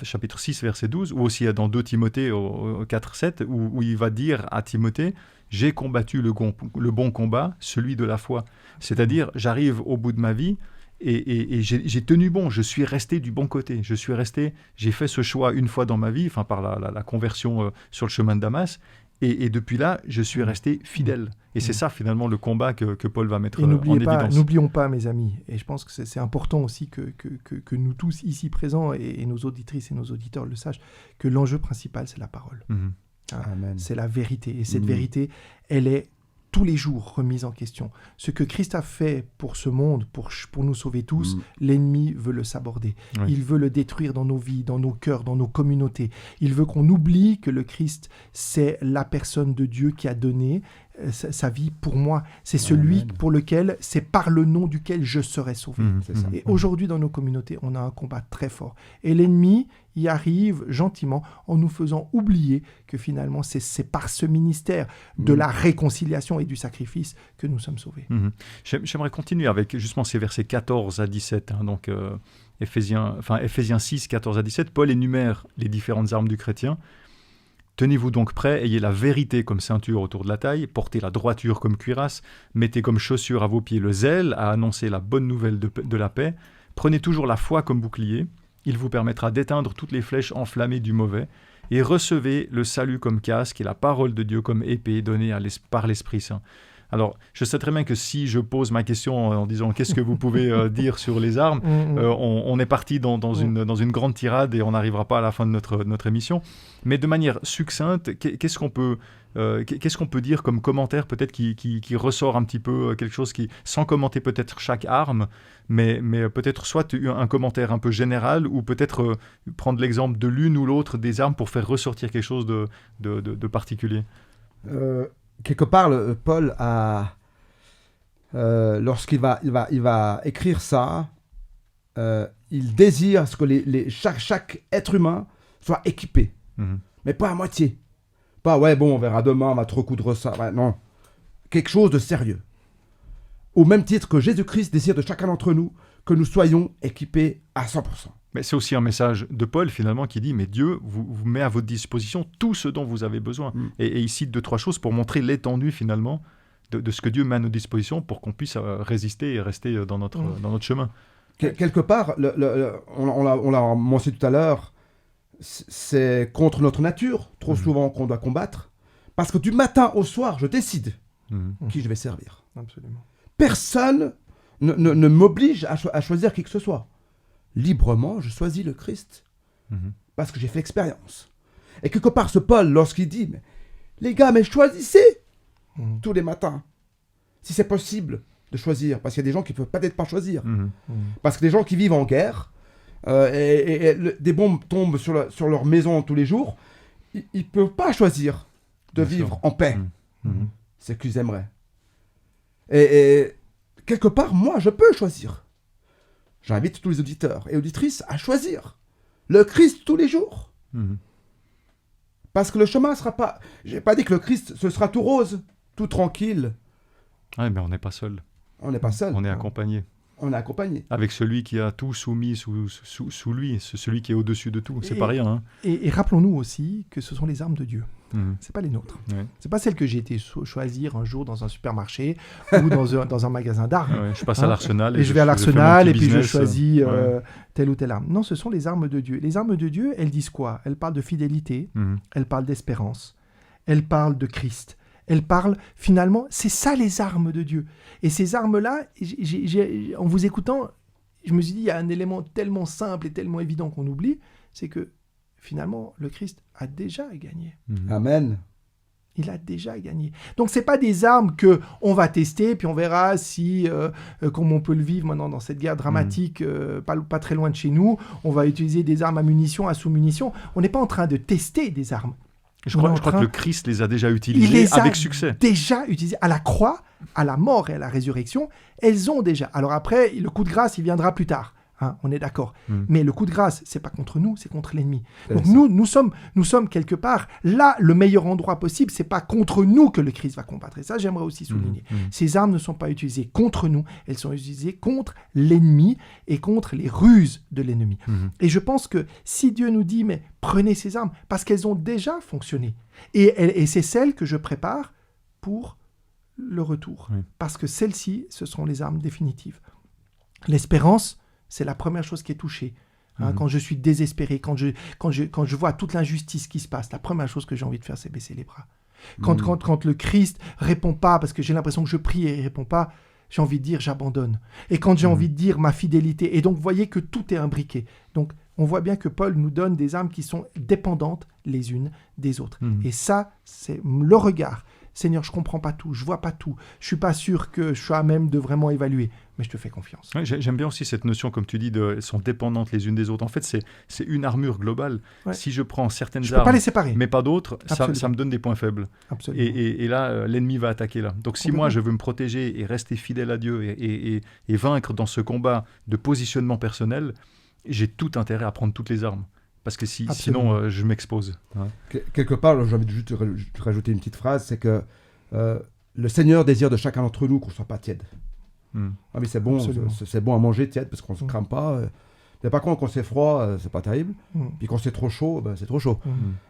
chapitre 6, verset 12, ou aussi dans 2 Timothée au 4, 7, où il va dire à Timothée « J'ai combattu le bon combat, celui de la foi. » C'est-à-dire, j'arrive au bout de ma vie, et j'ai tenu bon, je suis resté du bon côté, j'ai fait ce choix une fois dans ma vie, par la conversion sur le chemin de Damas, et depuis là, je suis resté fidèle. Et c'est ça finalement le combat que Paul va mettre en évidence. N'oublions pas, mes amis, et je pense que c'est important aussi que nous tous ici présents, et nos auditrices et nos auditeurs le sachent, que l'enjeu principal, c'est la parole. C'est la vérité, et cette vérité, elle est tous les jours remise en question. Ce que Christ a fait pour ce monde, pour nous sauver tous, l'ennemi veut le saborder. Oui. Il veut le détruire dans nos vies, dans nos cœurs, dans nos communautés. Il veut qu'on oublie que le Christ, c'est la personne de Dieu qui a donné sa vie pour moi. C'est celui pour lequel, c'est par le nom duquel je serai sauvé. C'est ça. Et aujourd'hui, dans nos communautés, on a un combat très fort. Et l'ennemi y arrive gentiment en nous faisant oublier que finalement, c'est par ce ministère de la réconciliation et du sacrifice que nous sommes sauvés. J'aimerais continuer avec justement ces versets 14 à 17. Donc, Éphésiens 6, 14 à 17, Paul énumère les différentes armes du chrétien. Tenez-vous donc prêts, ayez la vérité comme ceinture autour de la taille, portez la droiture comme cuirasse, mettez comme chaussure à vos pieds le zèle à annoncer la bonne nouvelle de la paix, prenez toujours la foi comme bouclier, il vous permettra d'éteindre toutes les flèches enflammées du mauvais, et recevez le salut comme casque et la parole de Dieu comme épée donnée par l'Esprit Saint. Alors, je sais très bien que si je pose ma question en disant « Qu'est-ce que vous pouvez dire sur les armes ?» on est parti dans une grande tirade et on n'arrivera pas à la fin de notre émission. Mais de manière succincte, qu'est-ce qu'on peut dire comme commentaire peut-être qui ressort un petit peu quelque chose qui, sans commenter peut-être chaque arme, mais peut-être soit un commentaire un peu général ou peut-être prendre l'exemple de l'une ou l'autre des armes pour faire ressortir quelque chose de particulier. Quelque part, Paul lorsqu'il va écrire ça, il désire ce que chaque être humain soit équipé, mais pas à moitié. Pas on verra demain, on va te recoudre ça. Non, quelque chose de sérieux. Au même titre que Jésus-Christ désire de chacun d'entre nous que nous soyons équipés à 100%. Mais c'est aussi un message de Paul, finalement, qui dit « Mais Dieu vous met à votre disposition tout ce dont vous avez besoin. » Et il cite 2-3 choses pour montrer l'étendue, finalement, de ce que Dieu met à nos dispositions pour qu'on puisse résister et rester dans notre chemin. Quelque part, on l'a mentionné tout à l'heure, c'est contre notre nature, trop souvent, qu'on doit combattre. Parce que du matin au soir, je décide qui je vais servir. Absolument. Personne ne m'oblige à choisir qui que ce soit. Librement, je choisis le Christ parce que j'ai fait expérience. Et quelque part, ce Paul, lorsqu'il dit « Mais les gars, mais choisissez tous les matins, si c'est possible de choisir. » Parce qu'il y a des gens qui ne peuvent peut-être pas choisir. Parce que des gens qui vivent en guerre, des bombes tombent sur leur maison tous les jours, ils ne peuvent pas choisir de vivre en paix. C'est ce qu'ils aimeraient. Et quelque part, moi, je peux choisir. J'invite tous les auditeurs et auditrices à choisir le Christ tous les jours. Parce que le chemin ne sera pas... Je n'ai pas dit que le Christ, ce sera tout rose, tout tranquille. Oui, mais on n'est pas seul. On n'est pas seul. On est accompagné. On est accompagné. Avec celui qui a tout soumis sous lui, celui qui est au-dessus de tout. C'est pas rien. Hein. Et rappelons-nous aussi que ce sont les armes de Dieu. C'est pas les nôtres. C'est pas celles que j'ai été choisir un jour dans un supermarché ou dans un magasin d'armes. Je passe à l'Arsenal et je vais à l'Arsenal et puis je choisis telle ou telle arme. Non, ce sont les armes de Dieu. Les armes de Dieu, elles disent quoi? Elles parlent de fidélité, elles parlent d'espérance, elles parlent de Christ. Elles parlent, finalement, c'est ça les armes de Dieu. Et ces armes-là, en vous écoutant, je me suis dit, il y a un élément tellement simple et tellement évident qu'on oublie, c'est que finalement, le Christ a déjà gagné. Amen. Il a déjà gagné. Donc, ce n'est pas des armes qu'on va tester, puis on verra si, comme on peut le vivre maintenant dans cette guerre dramatique, pas très loin de chez nous, on va utiliser des armes à munitions, à sous-munitions. On n'est pas en train de tester des armes. Je crois que le Christ les a déjà utilisées avec succès. Déjà utilisées à la croix, à la mort et à la résurrection. Elles ont déjà. Alors après, le coup de grâce, il viendra plus tard. Hein, on est d'accord. Mais le coup de grâce, c'est pas contre nous, c'est contre l'ennemi. Donc nous sommes quelque part là, le meilleur endroit possible. C'est pas contre nous que le Christ va combattre. Et ça, j'aimerais aussi souligner. Ces armes ne sont pas utilisées contre nous, elles sont utilisées contre l'ennemi et contre les ruses de l'ennemi. Et je pense que si Dieu nous dit, mais prenez ces armes, parce qu'elles ont déjà fonctionné. Et c'est celles que je prépare pour le retour. Parce que celles-ci, ce sont les armes définitives. L'espérance, c'est la première chose qui est touchée. Quand je suis désespéré, quand je vois toute l'injustice qui se passe, la première chose que j'ai envie de faire, c'est baisser les bras. Quand le Christ répond pas, parce que j'ai l'impression que je prie et il répond pas, j'ai envie de dire j'abandonne. Et quand j'ai envie de dire ma fidélité, et donc vous voyez que tout est imbriqué. Donc on voit bien que Paul nous donne des armes qui sont dépendantes les unes des autres. Et ça, c'est le regard Seigneur, je comprends pas tout, je vois pas tout, je suis pas sûr que je sois à même de vraiment évaluer, mais je te fais confiance. Ouais, j'aime bien aussi cette notion, comme tu dis, elles sont dépendantes les unes des autres. En fait, c'est une armure globale. Ouais. Si je prends certaines Je armes, peux pas les séparer. mais pas d'autres, ça Absolument. me donne des points faibles. Absolument. Et là, l'ennemi va attaquer là. Donc si moi, je veux me protéger et rester fidèle à Dieu et vaincre dans ce combat de positionnement personnel, j'ai tout intérêt à prendre toutes les armes. Parce que sinon, je m'expose. Ouais. Quelque part, j'ai envie de juste rajouter une petite phrase, c'est que le Seigneur désire de chacun d'entre nous qu'on ne soit pas tiède. Ah mais c'est bon, c'est bon à manger tiède parce qu'on ne se crame pas. Mais par contre, quand c'est froid, c'est pas terrible. Puis quand c'est trop chaud, c'est trop chaud.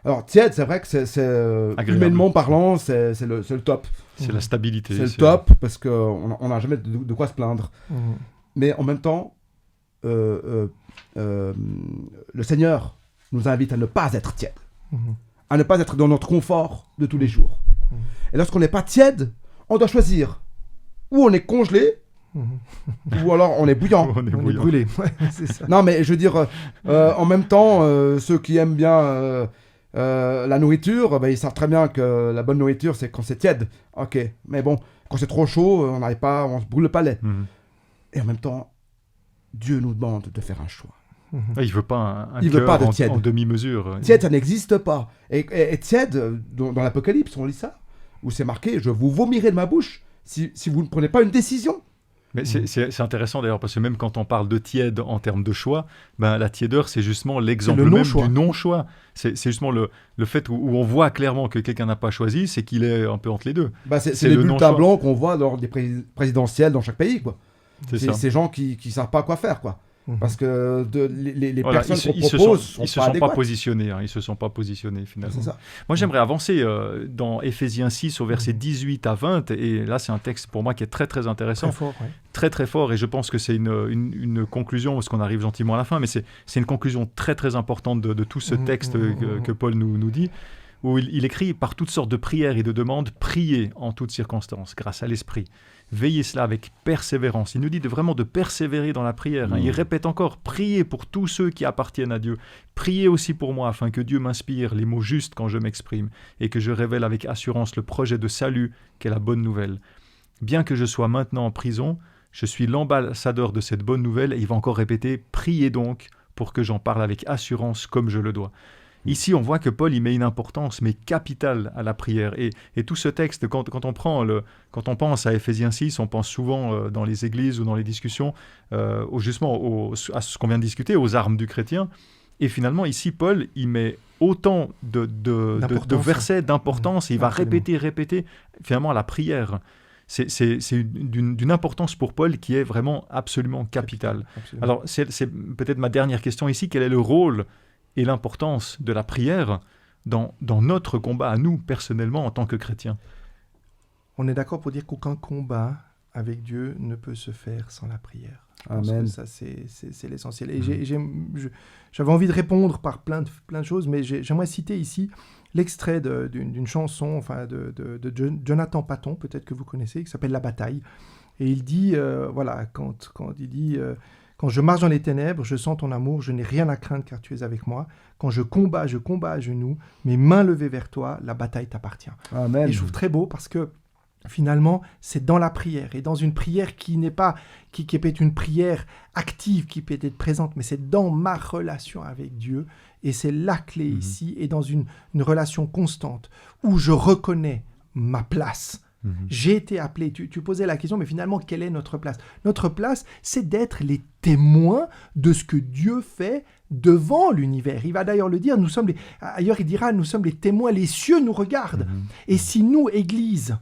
Alors tiède, c'est vrai que c'est humainement parlant, c'est le top. C'est la stabilité. C'est le top parce qu'on n'a jamais de quoi se plaindre. Mais en même temps, le Seigneur nous invite à ne pas être tiède, à ne pas être dans notre confort de tous les jours. Et lorsqu'on n'est pas tiède, on doit choisir. Ou on est congelé, ou alors on est bouillant. On est brûlé. Ouais, c'est ça. Non, mais je veux dire, en même temps, ceux qui aiment bien la nourriture, ils savent très bien que la bonne nourriture, c'est quand c'est tiède. Ok, mais bon, quand c'est trop chaud, on se brûle le palais. Et en même temps, Dieu nous demande de faire un choix. Il ne veut pas un veut pas de cœur tiède. en demi-mesure. Tiède, ça n'existe pas. Et tiède, dans l'Apocalypse, on lit ça, où c'est marqué « Je vous vomirai de ma bouche si vous ne prenez pas une décision ». Mais c'est intéressant d'ailleurs, parce que même quand on parle de tiède en termes de choix, la tiédeur, c'est justement l'exemple même du non-choix. C'est justement le fait où on voit clairement que quelqu'un n'a pas choisi, c'est qu'il est un peu entre les deux. C'est les bulletins blancs qu'on voit lors des présidentielles dans chaque pays, quoi. C'est ces gens qui ne savent pas quoi faire, quoi. Parce que les voilà, personnes qu'on propose ils se sont pas positionnés, ils se sont pas positionnés finalement. C'est ça. Moi j'aimerais avancer dans Éphésiens 6 au verset 18 à 20, et là c'est un texte pour moi qui est très très intéressant, très fort, ouais. très très fort, et je pense que c'est une conclusion, parce qu'on arrive gentiment à la fin, mais c'est une conclusion très très importante de tout ce texte que Paul nous dit, où il écrit « Par toutes sortes de prières et de demandes, priez en toutes circonstances, grâce à l'Esprit. Veillez cela avec persévérance. » Il nous dit vraiment de persévérer dans la prière. Il répète encore « Priez pour tous ceux qui appartiennent à Dieu. Priez aussi pour moi, afin que Dieu m'inspire les mots justes quand je m'exprime, et que je révèle avec assurance le projet de salut qu'est la bonne nouvelle. Bien que je sois maintenant en prison, je suis l'ambassadeur de cette bonne nouvelle. » Et il va encore répéter « Priez donc pour que j'en parle avec assurance comme je le dois. » Ici, on voit que Paul y met une importance, mais capitale, à la prière. Et tout ce texte, quand on pense à Éphésiens 6, on pense souvent dans les églises ou dans les discussions, justement à ce qu'on vient de discuter, aux armes du chrétien. Et finalement, ici, Paul, il met autant de versets d'importance, et il va répéter, finalement, la prière. C'est d'une importance pour Paul qui est vraiment absolument capitale. Absolument. Alors, c'est peut-être ma dernière question ici. Quel est le rôle et l'importance de la prière dans notre combat à nous, personnellement, en tant que chrétiens? On est d'accord pour dire qu'aucun combat avec Dieu ne peut se faire sans la prière. Amen. Ça, c'est l'essentiel. Et j'avais envie de répondre par plein de choses, mais j'aimerais citer ici l'extrait d'une chanson de Jonathan Patton, peut-être que vous connaissez, qui s'appelle « La bataille ». Et il dit, quand il dit... Quand je marche dans les ténèbres, je sens ton amour, je n'ai rien à craindre car tu es avec moi. Quand je combats à genoux, mes mains levées vers toi, la bataille t'appartient. Amen. Et je trouve très beau parce que finalement, c'est dans la prière. Et dans une prière qui n'est pas, qui peut être une prière active, qui peut être présente, mais c'est dans ma relation avec Dieu. Et c'est la clé ici, et dans une relation constante où je reconnais ma place. J'ai été appelé, tu posais la question, mais finalement, quelle est notre place? Notre place, c'est d'être les témoins de ce que Dieu fait devant l'univers. Il va d'ailleurs le dire, ailleurs il dira, nous sommes les témoins, les cieux nous regardent. Et si nous, Église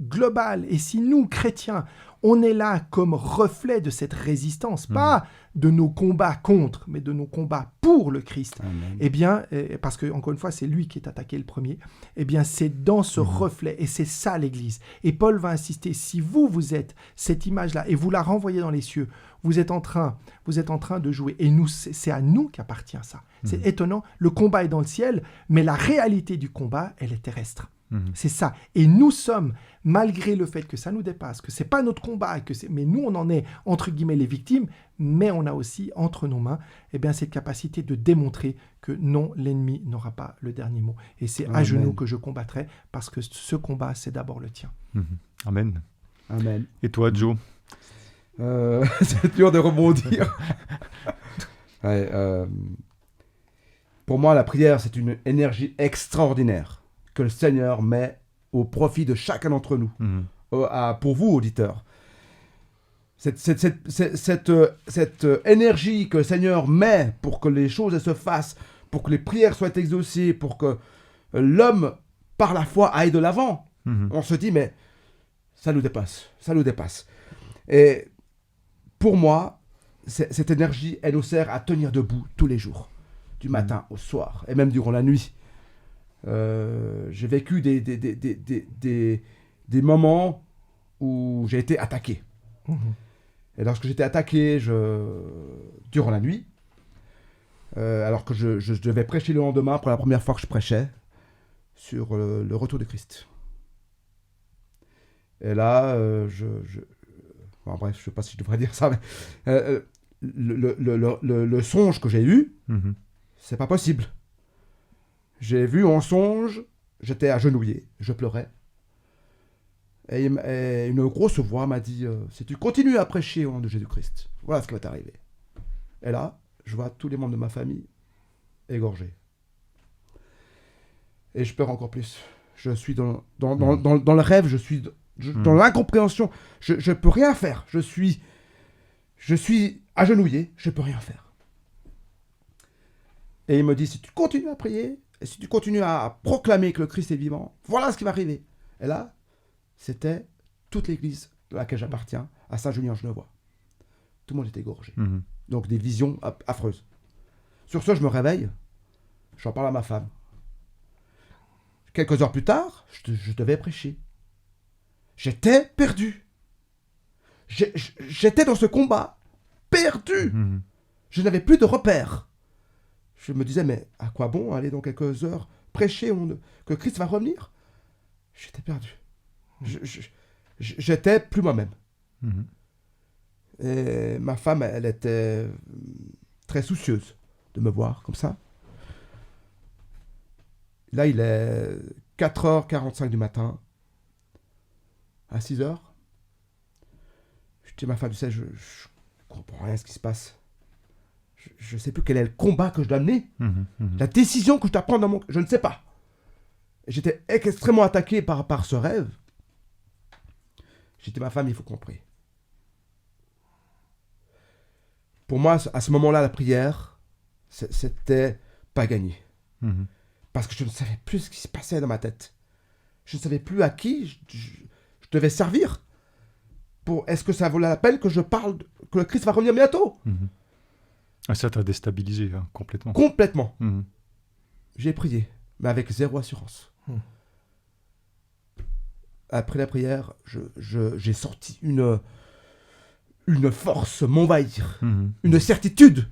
globale, et si nous, chrétiens, on est là comme reflet de cette résistance, pas de nos combats contre, mais de nos combats pour le Christ. Amen. Eh bien, parce que encore une fois, c'est lui qui est attaqué le premier. Eh bien, c'est dans ce reflet, et c'est ça l'Église. Et Paul va insister, si vous êtes cette image-là, et vous la renvoyez dans les cieux, vous êtes en train de jouer. Et nous, c'est à nous qu'appartient ça. C'est étonnant. Le combat est dans le ciel, mais la réalité du combat, elle est terrestre. C'est ça. Et nous sommes, malgré le fait que ça nous dépasse, que ce n'est pas notre combat, mais nous, on en est, entre guillemets, les victimes, mais on a aussi, entre nos mains, cette capacité de démontrer que non, l'ennemi n'aura pas le dernier mot. Et c'est à genoux que je combattrai, parce que ce combat, c'est d'abord le tien. Amen. Amen. Et toi, Joe? C'est dur de rebondir. Pour moi, la prière, c'est une énergie extraordinaire que le Seigneur met au profit de chacun d'entre nous. Pour vous, auditeurs. Cette énergie que le Seigneur met pour que les choses se fassent, pour que les prières soient exaucées, pour que l'homme, par la foi, aille de l'avant. On se dit, mais ça nous dépasse. Et pour moi, cette énergie, elle nous sert à tenir debout tous les jours, du matin au soir, et même durant la nuit. J'ai vécu des moments où j'ai été attaqué. Et lorsque j'étais attaqué durant la nuit, alors que je devais prêcher le lendemain pour la première fois que je prêchais sur le retour de Christ. Et là, bon, bref, je ne sais pas si je devrais dire ça, mais le songe que j'ai eu, c'est pas possible. J'ai vu en songe, j'étais agenouillé, je pleurais. Et une grosse voix m'a dit si tu continues à prêcher au nom de Jésus-Christ, voilà ce qui va t'arriver. Et là, je vois tous les membres de ma famille égorgés. Et je pleure encore plus. Je suis dans le rêve, je suis dans l'incompréhension. Je ne peux rien faire. Je suis agenouillé, je ne peux rien faire. Et il me dit si tu continues à prier, et si tu continues à proclamer que le Christ est vivant, voilà ce qui va arriver. Et là, c'était toute l'église à laquelle j'appartiens, à Saint-Julien-Genevois. Tout le monde était égorgé. Donc des visions affreuses. Sur ce, je me réveille, j'en parle à ma femme. Quelques heures plus tard, je devais prêcher. J'étais perdu. J'étais dans ce combat, perdu. Je n'avais plus de repères. Je me disais, mais à quoi bon aller dans quelques heures prêcher que Christ va revenir? J'étais perdu. J'étais plus moi-même. Et ma femme, elle était très soucieuse de me voir comme ça. Là, il est 4h45 du matin. À 6h. Je dis à ma femme, tu sais, je comprends rien à ce qui se passe. Je ne sais plus quel est le combat que je dois mener. La décision que je dois prendre dans mon... Je ne sais pas. J'étais extrêmement attaqué par ce rêve. J'ai dit à ma femme, il faut qu'on prie. Pour moi, à ce moment-là, la prière, c'était pas gagné. Parce que je ne savais plus ce qui se passait dans ma tête. Je ne savais plus à qui je devais servir. Est-ce que ça vaut la peine que je parle, que le Christ va revenir bientôt? Ça t'a déstabilisé, hein, complètement. Complètement. J'ai prié, mais avec zéro assurance. Après la prière, j'ai senti une force m'envahir, une certitude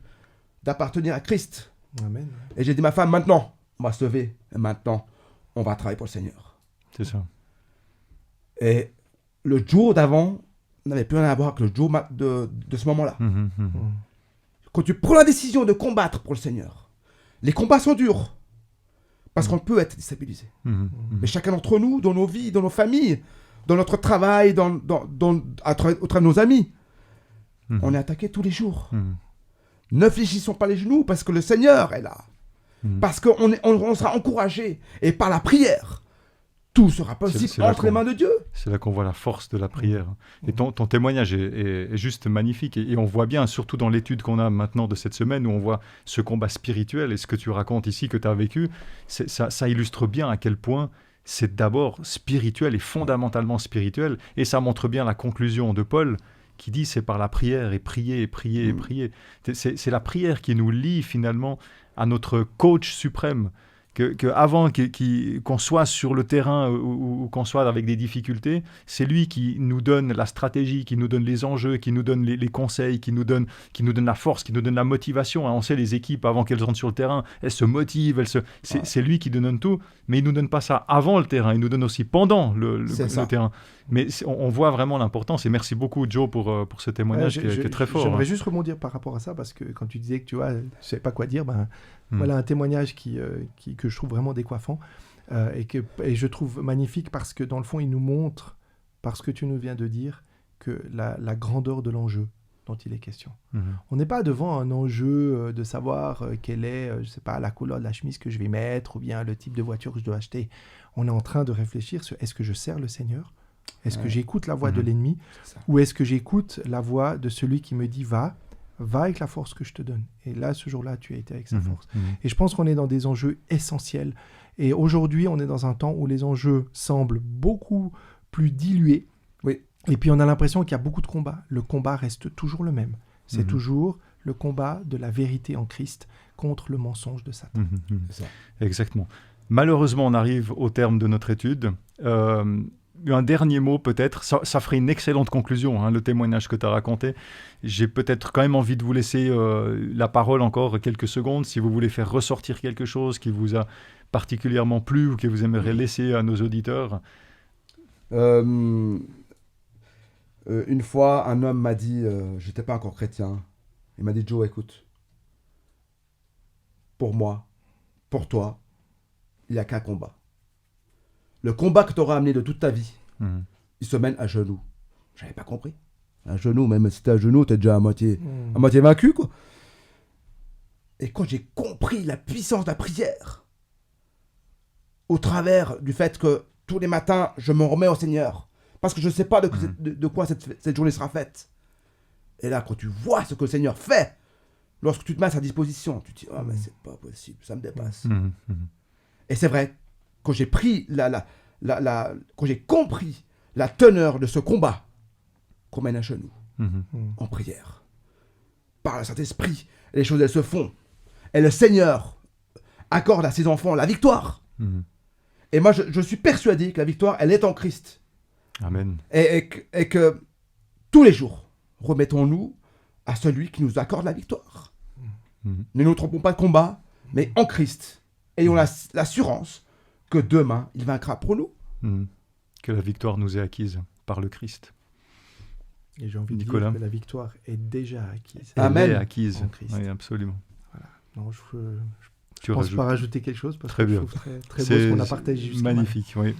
d'appartenir à Christ. Amen. Et j'ai dit à ma femme, maintenant, on va se lever, et maintenant, on va travailler pour le Seigneur. C'est ça. Et le jour d'avant n'avait plus rien à voir avec le jour de ce moment-là. Quand tu prends la décision de combattre pour le Seigneur, les combats sont durs, parce qu'on peut être déstabilisé. Mais chacun d'entre nous, dans nos vies, dans nos familles, dans notre travail, au travers de nos amis, on est attaqué tous les jours. Ne fléchissons pas les genoux, parce que le Seigneur est là. Parce qu'on sera encouragé. Et par la prière, tout sera possible entre les mains de Dieu. C'est là qu'on voit la force de la prière. Et ton témoignage est juste magnifique. Et on voit bien, surtout dans l'étude qu'on a maintenant de cette semaine, où on voit ce combat spirituel et ce que tu racontes ici, que tu as vécu, ça illustre bien à quel point c'est d'abord spirituel et fondamentalement spirituel. Et ça montre bien la conclusion de Paul, qui dit c'est par la prière et prier et prier et prier. C'est la prière qui nous lie finalement à notre coach suprême, avant qu'on soit sur le terrain ou qu'on soit avec des difficultés, c'est lui qui nous donne la stratégie, qui nous donne les enjeux, qui nous donne les conseils, qui nous donne la force, qui nous donne la motivation. On sait, les équipes, avant qu'elles rentrent sur le terrain, elles se motivent, c'est lui qui donne tout, mais il ne nous donne pas ça avant le terrain, il nous donne aussi pendant le terrain. Mais on voit vraiment l'importance, et merci beaucoup Joe pour ce témoignage qui est très fort. J'aimerais juste rebondir par rapport à ça, parce que quand tu disais que tu ne savais pas quoi dire, voilà un témoignage que je trouve vraiment décoiffant et je trouve magnifique, parce que dans le fond, il nous montre, par ce que tu nous viens de dire, que la grandeur de l'enjeu dont il est question. On n'est pas devant un enjeu de savoir quelle est, je sais pas, la couleur de la chemise que je vais mettre ou bien le type de voiture que je dois acheter. On est en train de réfléchir sur est-ce que je sers le Seigneur ? Est-ce que j'écoute la voix de l'ennemi ? Ou est-ce que j'écoute la voix de celui qui me dit va avec la force que je te donne. Et là, ce jour-là, tu as été avec sa force. Et je pense qu'on est dans des enjeux essentiels. Et aujourd'hui, on est dans un temps où les enjeux semblent beaucoup plus dilués. Oui. Et puis, on a l'impression qu'il y a beaucoup de combats. Le combat reste toujours le même. C'est toujours le combat de la vérité en Christ contre le mensonge de Satan. C'est ça. Exactement. Malheureusement, on arrive au terme de notre étude. Un dernier mot peut-être, ça ferait une excellente conclusion, le témoignage que tu as raconté. J'ai peut-être quand même envie de vous laisser la parole encore quelques secondes, si vous voulez faire ressortir quelque chose qui vous a particulièrement plu ou que vous aimeriez laisser à nos auditeurs. Une fois, un homme m'a dit, je n'étais pas encore chrétien, il m'a dit, Joe, écoute, pour moi, pour toi, il n'y a qu'un combat. Le combat que tu auras amené de toute ta vie, il se mène à genoux. Je n'avais pas compris. À genoux, même si tu es à genoux, tu es déjà à moitié vaincu, quoi. Et quand j'ai compris la puissance de la prière, au travers du fait que tous les matins, je me remets au Seigneur, parce que je ne sais pas de quoi cette journée sera faite. Et là, quand tu vois ce que le Seigneur fait, lorsque tu te mets à sa disposition, tu te dis, mais c'est pas possible, ça me dépasse. Et c'est vrai, quand j'ai pris quand j'ai compris la teneur de ce combat qu'on mène à genoux, en prière, par le Saint-Esprit, les choses elles se font, et le Seigneur accorde à ses enfants la victoire. Et moi je suis persuadé que la victoire elle est en Christ. Amen. Et que tous les jours remettons-nous à celui qui nous accorde la victoire. Ne nous trompons pas de combat, mais en Christ, ayons l'assurance que demain, il vaincra pour nous. Que la victoire nous est acquise par le Christ. Et j'ai envie de dire que la victoire est déjà acquise. Elle est acquise en Christ. Oui, absolument. Voilà. Non, je pense pas rajouter quelque chose, parce très que bien. je trouve très beau ce qu'on a partagé jusqu'à magnifique, oui.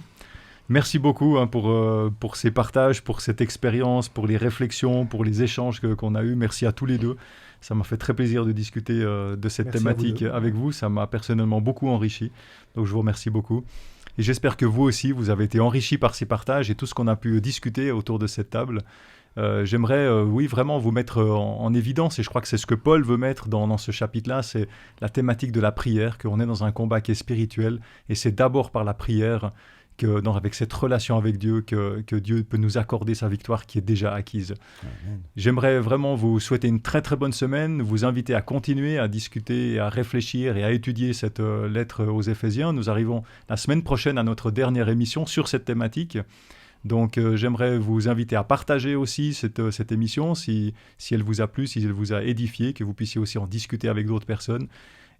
Merci beaucoup pour ces partages, pour cette expérience, pour les réflexions, pour les échanges qu'on a eus. Merci à tous les deux. Ça m'a fait très plaisir de discuter de cette thématique avec vous. Ça m'a personnellement beaucoup enrichi. Donc, je vous remercie beaucoup. Et j'espère que vous aussi, vous avez été enrichis par ces partages et tout ce qu'on a pu discuter autour de cette table. J'aimerais, vraiment vous mettre en évidence, et je crois que c'est ce que Paul veut mettre dans ce chapitre-là, c'est la thématique de la prière, qu'on est dans un combat qui est spirituel, et c'est d'abord par la prière, avec cette relation avec Dieu, que Dieu peut nous accorder sa victoire qui est déjà acquise. Amen. J'aimerais vraiment vous souhaiter une très très bonne semaine, vous inviter à continuer à discuter, à réfléchir et à étudier cette lettre aux Éphésiens. Nous arrivons la semaine prochaine à notre dernière émission sur cette thématique. Donc j'aimerais vous inviter à partager aussi cette émission si elle vous a plu, si elle vous a édifié, que vous puissiez aussi en discuter avec d'autres personnes.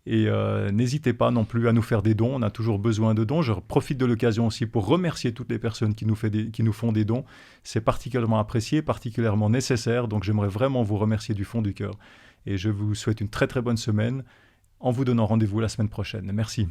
Et n'hésitez pas non plus à nous faire des dons, on a toujours besoin de dons. Je profite de l'occasion aussi pour remercier toutes les personnes qui nous font des dons. C'est particulièrement apprécié, particulièrement nécessaire, donc j'aimerais vraiment vous remercier du fond du cœur. Et je vous souhaite une très très bonne semaine en vous donnant rendez-vous la semaine prochaine. Merci.